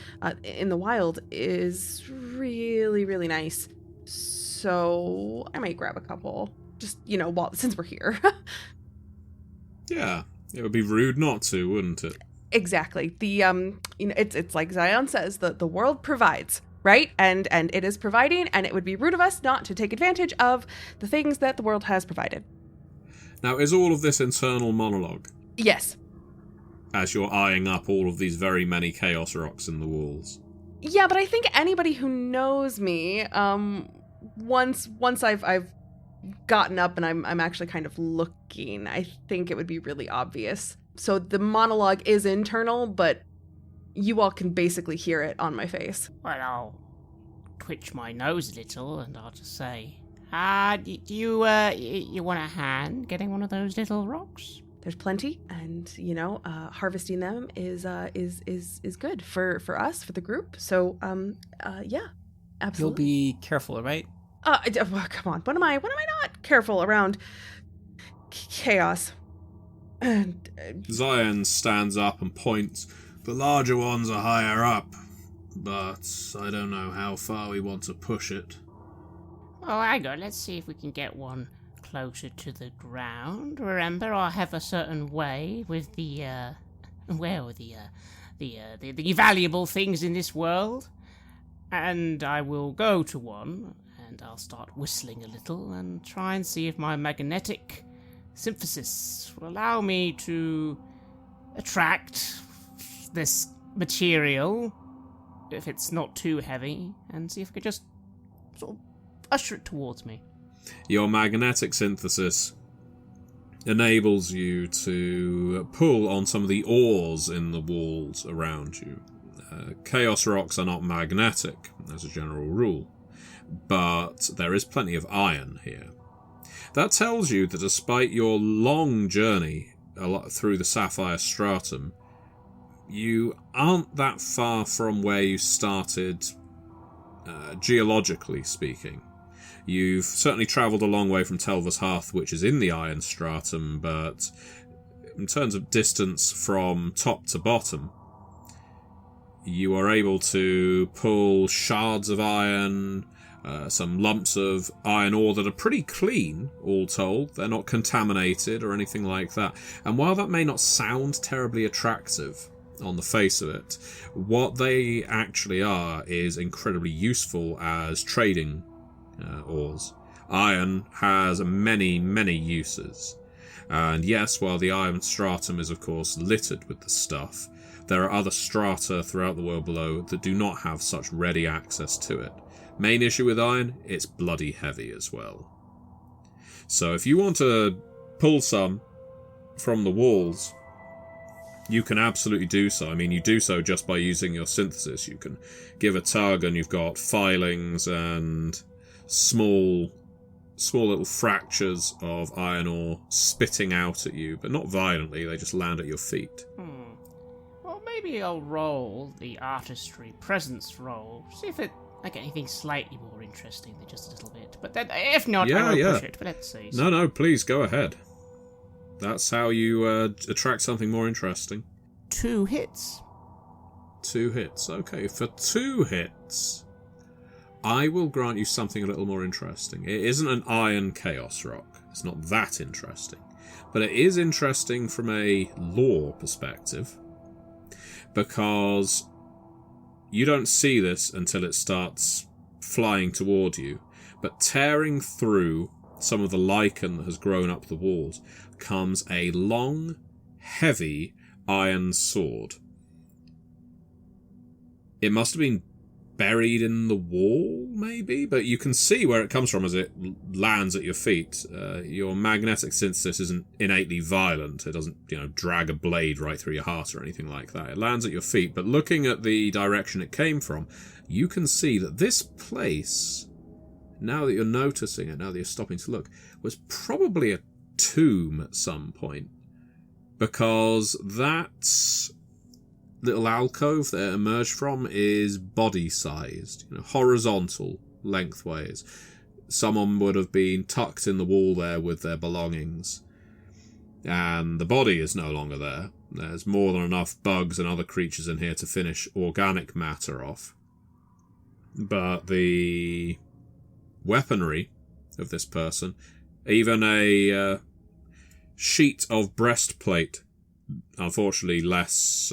in the wild is really, really nice. So I might grab a couple, just, since we're here. Yeah, it would be rude not to, wouldn't it? Exactly. It's like Zion says, the world provides, right? And it is providing, and it would be rude of us not to take advantage of the things that the world has provided. Now, is all of this internal monologue? Yes. As you're eyeing up all of these very many chaos rocks in the walls. Yeah, but I think anybody who knows me, once I've gotten up and I'm actually kind of looking, I think it would be really obvious. So the monologue is internal, but you all can basically hear it on my face. Well, I'll twitch my nose a little and I'll just say, do you want a hand getting one of those little rocks? There's plenty, and harvesting them is good for us, for the group. So yeah, absolutely. You'll be careful, right? Come on. When am I not careful around chaos? Zion stands up and points. The larger ones are higher up, but I don't know how far we want to push it. Oh, hang on. Let's see if we can get one closer to the ground. Remember, I have a certain way with the valuable things in this world. And I will go to one, and I'll start whistling a little and try and see if my magnetic synthesis will allow me to attract this material, if it's not too heavy, and see if I could just sort of usher it towards me. Your magnetic synthesis enables you to pull on some of the ores in the walls around you. Chaos rocks are not magnetic, as a general rule, but there is plenty of iron here. That tells you that despite your long journey through the sapphire stratum, you aren't that far from where you started, geologically speaking. You've certainly travelled a long way from Telva's Hearth, which is in the iron stratum, but in terms of distance from top to bottom, you are able to pull shards of iron, some lumps of iron ore that are pretty clean, all told. They're not contaminated or anything like that. And while that may not sound terribly attractive on the face of it, what they actually are is incredibly useful as trading ores. Iron has many, many uses. And yes, while the iron stratum is of course littered with the stuff, there are other strata throughout the world below that do not have such ready access to it. Main issue with iron, it's bloody heavy as well. So if you want to pull some from the walls, you can absolutely do so. I mean, you do so just by using your synthesis. You can give a tug and you've got filings and small little fractures of iron ore spitting out at you, but not violently, they just land at your feet. Well, maybe I'll roll the artistry presence roll, see if I get anything slightly more interesting than just a little bit. But then, if not, I won't push it, but let's see. No, please, go ahead. That's how you attract something more interesting. 2 hits. 2 hits, okay. For 2 hits, I will grant you something a little more interesting. It isn't an iron chaos rock. It's not that interesting. But it is interesting from a lore perspective, because you don't see this until it starts flying toward you, but tearing through some of the lichen that has grown up the walls comes a long, heavy iron sword. It must have been buried in the wall, maybe, but you can see where it comes from as it lands at your feet. Your magnetic synthesis isn't innately violent. It doesn't, drag a blade right through your heart or anything like that. It lands at your feet, but looking at the direction it came from, you can see that this place, now that you're noticing it, now that you're stopping to look, was probably a tomb at some point, because that little alcove that it emerged from is body-sized, horizontal lengthways. Someone would have been tucked in the wall there with their belongings, and the body is no longer there. There's more than enough bugs and other creatures in here to finish organic matter off, but the weaponry of this person, even a sheet of breastplate, unfortunately less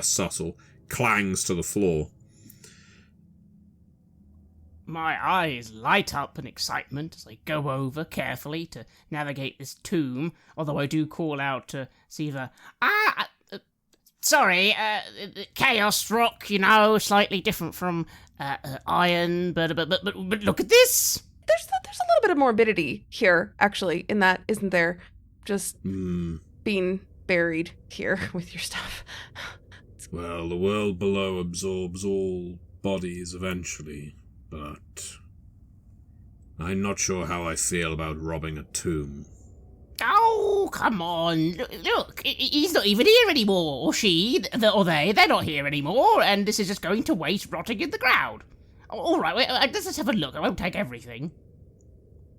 subtle, clangs to the floor. My eyes light up in excitement as I go over carefully to navigate this tomb, although I do call out to Siva, sorry, chaos rock, slightly different from iron, but look at this! There's a little bit of morbidity here, actually, in that, isn't there? Just being buried here with your stuff. Well, the world below absorbs all bodies eventually, but I'm not sure how I feel about robbing a tomb. Oh, come on. Look, he's not even here anymore, or she, or they're not here anymore, and this is just going to waste rotting in the ground. All right, let's just have a look. I won't take everything.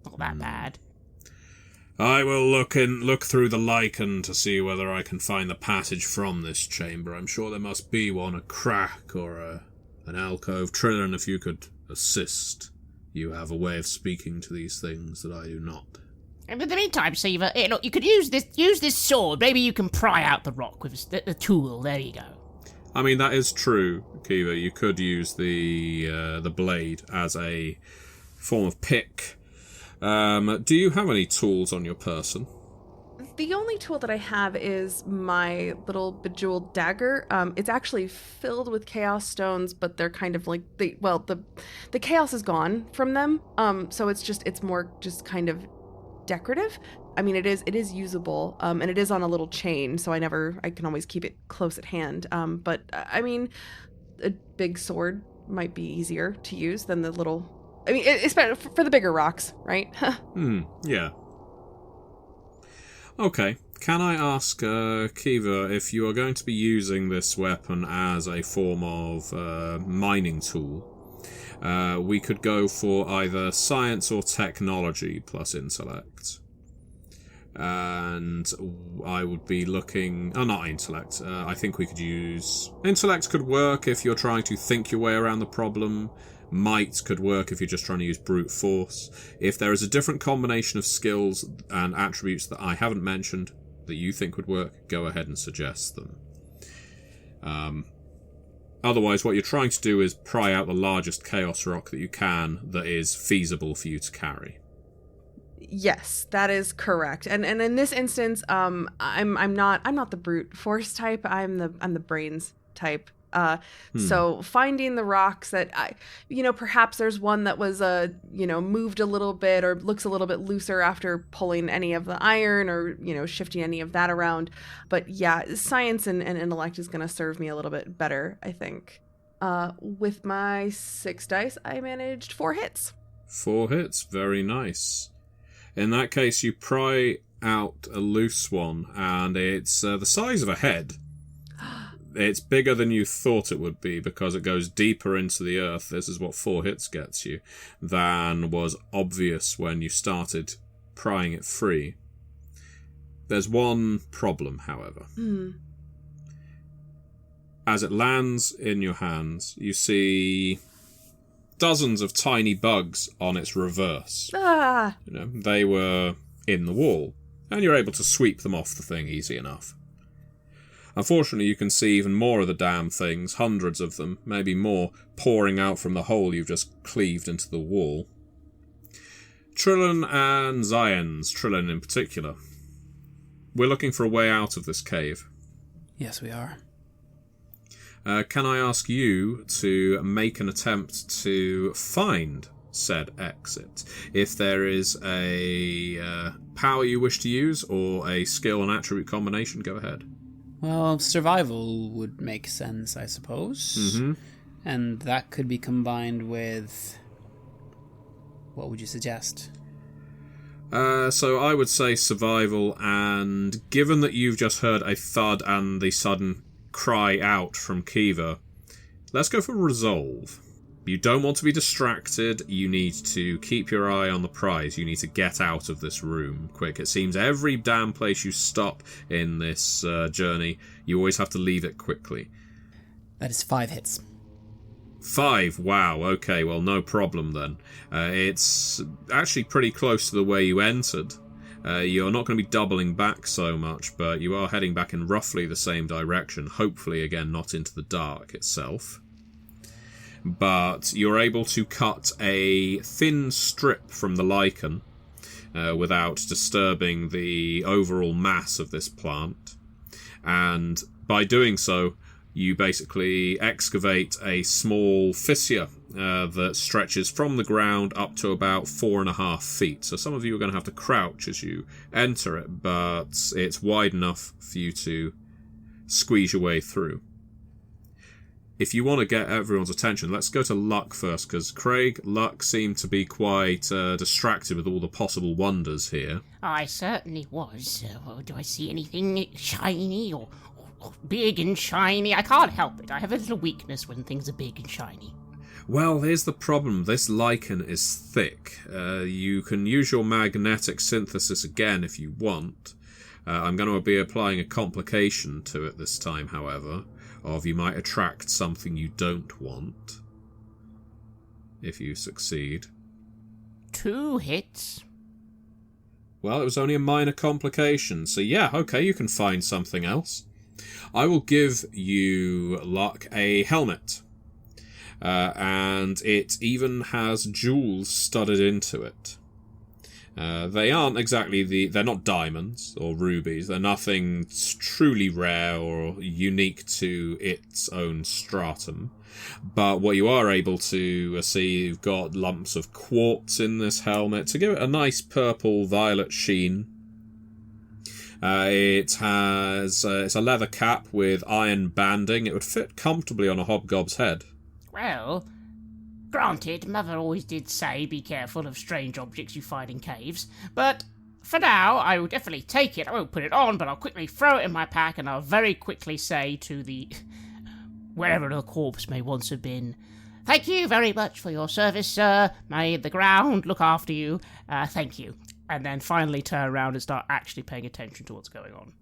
Not that bad. I will look through the lichen to see whether I can find the passage from this chamber. I'm sure there must be one, a crack or an alcove. Trillin, if you could assist. You have a way of speaking to these things that I do not. In the meantime, Siva, look, you could use this sword. Maybe you can pry out the rock with the tool. There you go. I mean, that is true, Kiva. You could use the blade as a form of pick. Do you have any tools on your person? The only tool that I have is my little bejeweled dagger. It's actually filled with chaos stones, but they're kind of like the chaos is gone from them. So it's more just kind of decorative. I mean, it is usable, and it is on a little chain, so I can always keep it close at hand. But I mean, a big sword might be easier to use than the little. I mean, it's better for the bigger rocks, right? Yeah. Okay. Can I ask, Kiva, if you are going to be using this weapon as a form of mining tool, We could go for either science or technology plus intellect. And I would be looking... Oh, not intellect. I think we could use... Intellect could work if you're trying to think your way around the problem. Might could work if you're just trying to use brute force. If there is a different combination of skills and attributes that I haven't mentioned that you think would work, go ahead and suggest them. Otherwise, what you're trying to do is pry out the largest chaos rock that you can that is feasible for you to carry. Yes, that is correct. And in this instance, I'm not the brute force type. I'm the brains type. So finding the rocks that perhaps there's one that was moved a little bit or looks a little bit looser after pulling any of the iron or shifting any of that around. But yeah, science and intellect is going to serve me a little bit better, I think. With my 6 dice, I managed 4 hits. 4 hits, very nice. In that case, you pry out a loose one, and it's the size of a head. It's bigger than you thought it would be because it goes deeper into the earth. This is what 4 hits gets you, than was obvious when you started prying it free. There's one problem, however. As it lands in your hands, you see dozens of tiny bugs on its reverse. They were in the wall, and you're able to sweep them off the thing easy enough. Unfortunately, you can see even more of the damn things, hundreds of them, maybe more, pouring out from the hole you've just cleaved into the wall. Trillin and Zyens, Trillin in particular. We're looking for a way out of this cave. Yes, we are. Can I ask you to make an attempt to find said exit? If there is a power you wish to use, or a skill and attribute combination, go ahead. Well, survival would make sense, I suppose. Mm-hmm. And that could be combined with... What would you suggest? So I would say survival, and given that you've just heard a thud and the sudden cry out from Kiva, let's go for resolve. You don't want to be distracted. You need to keep your eye on the prize. You need to get out of this room quick. It seems every damn place you stop in this journey, you always have to leave it quickly. That is 5 hits. 5? Wow, okay, well, no problem then. It's actually pretty close to the way you entered. You're not going to be doubling back so much, but you are heading back in roughly the same direction. Hopefully, again, not into the dark itself. But you're able to cut a thin strip from the lichen without disturbing the overall mass of this plant. And by doing so, you basically excavate a small fissure that stretches from the ground up to about 4.5 feet. So some of you are going to have to crouch as you enter it, but it's wide enough for you to squeeze your way through. If you want to get everyone's attention, let's go to Luck first, because Craig, Luck seemed to be quite distracted with all the possible wonders here. I certainly was. Do I see anything shiny or big and shiny? I can't help it. I have a little weakness when things are big and shiny. Well, here's the problem. This lichen is thick. You can use your magnetic synthesis again if you want. I'm going to be applying a complication to it this time, however. Of you might attract something you don't want. If you succeed. 2 hits. Well, it was only a minor complication, so yeah, okay, you can find something else. I will give you, Luck, a helmet. And it even has jewels studded into it. They aren't exactly they're not diamonds or rubies. They're nothing truly rare or unique to its own stratum. But what you are able to see, you've got lumps of quartz in this helmet to give it a nice purple-violet sheen. It has it's a leather cap with iron banding. It would fit comfortably on a hobgob's head. Well, granted, Mother always did say be careful of strange objects you find in caves, but for now, I will definitely take it. I won't put it on, but I'll quickly throw it in my pack, and I'll very quickly say to the... wherever the corpse may once have been, Thank you very much for your service, sir. May the ground look after you. Thank you. And then finally turn around and start actually paying attention to what's going on.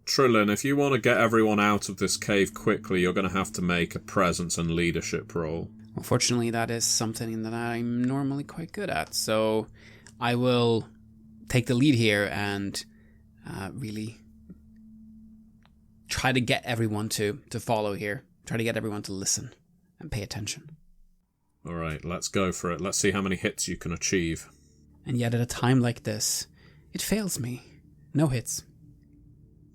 Trillin, if you want to get everyone out of this cave quickly, you're going to have to make a presence and leadership roll. Unfortunately, that is something that I'm normally quite good at, so I will take the lead here and really try to get everyone to follow here. Try to get everyone to listen and pay attention. All right, let's go for it. Let's see how many hits you can achieve. And yet at a time like this, it fails me. No hits.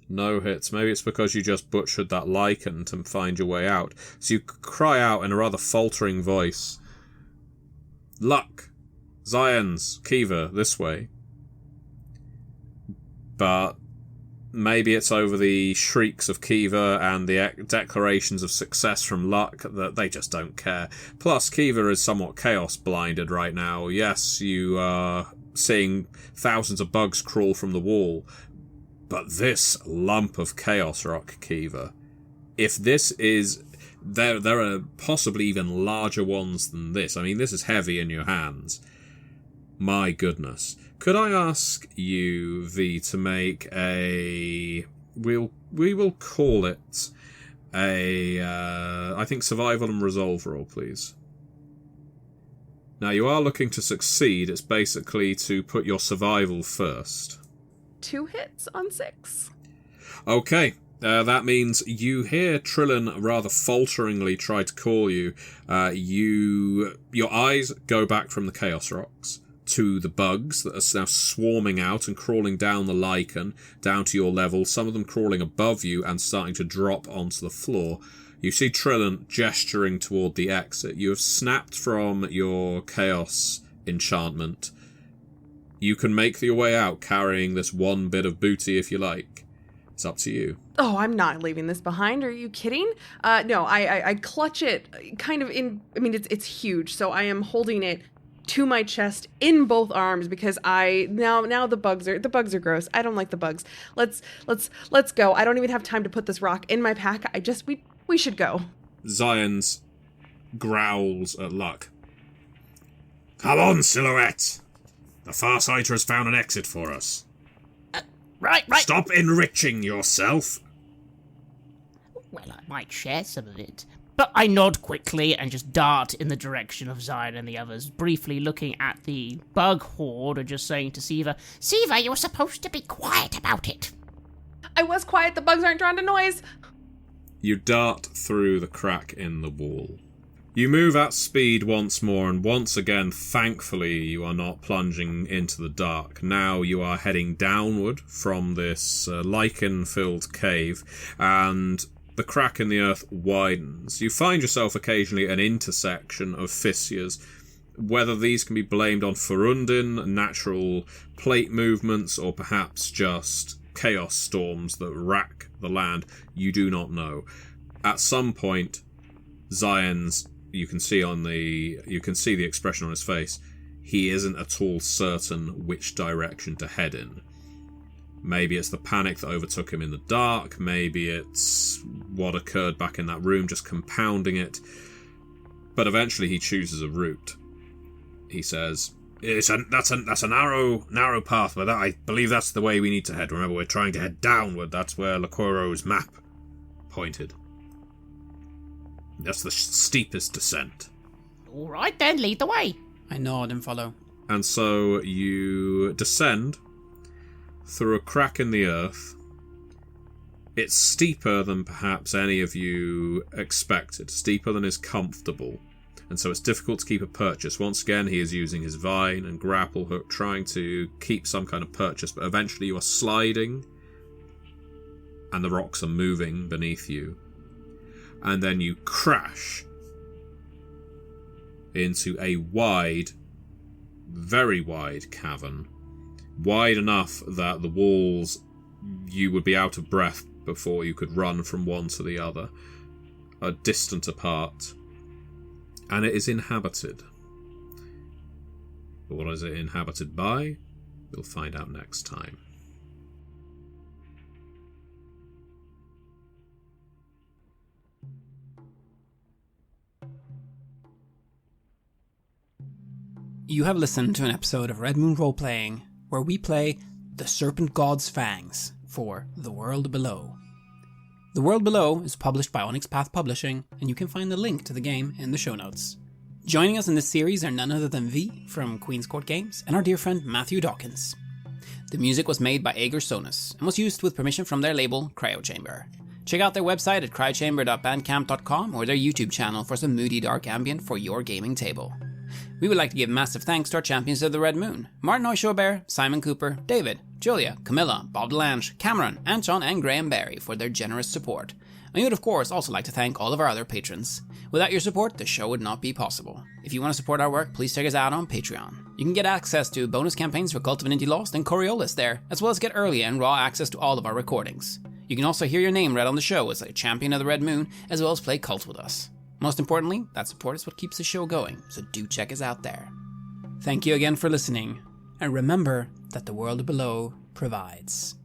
No hits. Maybe it's because you just butchered that lichen to find your way out. So you cry out in a rather faltering voice. Luck! Zions! Kiva, this way. But maybe it's over the shrieks of Kiva and the declarations of success from Luck that they just don't care. Plus, Kiva is somewhat chaos-blinded right now. Yes, you are seeing thousands of bugs crawl from the wall. But this lump of chaos rock, Kiva, if this is... There are possibly even larger ones than this. I mean, this is heavy in your hands. My goodness. Could I ask you, V, to make a... We will call it a... I think survival and resolve roll, please. Now, you are looking to succeed. It's basically to put your survival first. 2 hits on 6. Okay, that means you hear Trillin rather falteringly try to call you. Your eyes go back from the Chaos Rocks to the bugs that are now swarming out and crawling down the lichen, down to your level, some of them crawling above you and starting to drop onto the floor. You see Trillin gesturing toward the exit. You have snapped from your Chaos enchantment. You can make your way out carrying this one bit of booty if you like. It's up to you. Oh, I'm not leaving this behind. Are you kidding? No, I clutch it kind of in... I mean, it's huge, so I am holding it to my chest in both arms because now the bugs are gross. I don't like the bugs. Let's go. I don't even have time to put this rock in my pack. We should go. Zions growls at Luck. Come on, Silhouette! The Farsighter has found an exit for us. Right. Stop enriching yourself. Well, I might share some of it. But I nod quickly and just dart in the direction of Zion and the others, briefly looking at the bug horde and just saying to Siva, Siva, you're supposed to be quiet about it. I was quiet. The bugs aren't drawn to noise. You dart through the crack in the wall. You move at speed once more, and once again, thankfully, you are not plunging into the dark. Now you are heading downward from this lichen-filled cave, and the crack in the earth widens. You find yourself occasionally at an intersection of fissures. Whether these can be blamed on Ferundin, natural plate movements, or perhaps just chaos storms that rack the land, you do not know. At some point, Zion's... You can see the expression on his face. He isn't at all certain which direction to head in. Maybe it's the panic that overtook him in the dark. Maybe it's what occurred back in that room, just compounding it. But eventually he chooses a route. He says, "That's a narrow path, but I believe that's the way we need to head. Remember, we're trying to head downward. That's where Lakoro's map pointed. That's the steepest descent." All right, then, lead the way. I nod and follow. And so you descend through a crack in the earth. It's steeper than perhaps any of you expected, steeper than is comfortable. And so it's difficult to keep a purchase. Once again, he is using his vine and grapple hook, trying to keep some kind of purchase, but eventually you are sliding, and the rocks are moving beneath you. And then you crash into a wide, very wide cavern. Wide enough that the walls, you would be out of breath before you could run from one to the other, are distant apart. And it is inhabited. But what is it inhabited by? We'll find out next time. You have listened to an episode of Red Moon Roleplaying where we play the Serpent God's Fangs for The World Below. The World Below is published by Onyx Path Publishing, and you can find the link to the game in the show notes. Joining us in this series are none other than V from Queen's Court Games and our dear friend Matthew Dawkins. The music was made by Ager Sonus and was used with permission from their label Cryochamber. Check out their website at cryochamber.bandcamp.com or their YouTube channel for some moody dark ambient for your gaming table. We would like to give massive thanks to our champions of the Red Moon, Martin Heuschober, Simon Cooper, David, Julia, Camilla, Bob Lange, Cameron, Antxon, and Graham Barey for their generous support. And we would of course also like to thank all of our other patrons. Without your support, the show would not be possible. If you want to support our work, please check us out on Patreon. You can get access to bonus campaigns for Cult of Divinity Lost and Coriolis there, as well as get early and raw access to all of our recordings. You can also hear your name read on the show as a champion of the Red Moon, as well as play Cult with us. Most importantly, that support is what keeps the show going, so do check us out there. Thank you again for listening, and remember that the world below provides.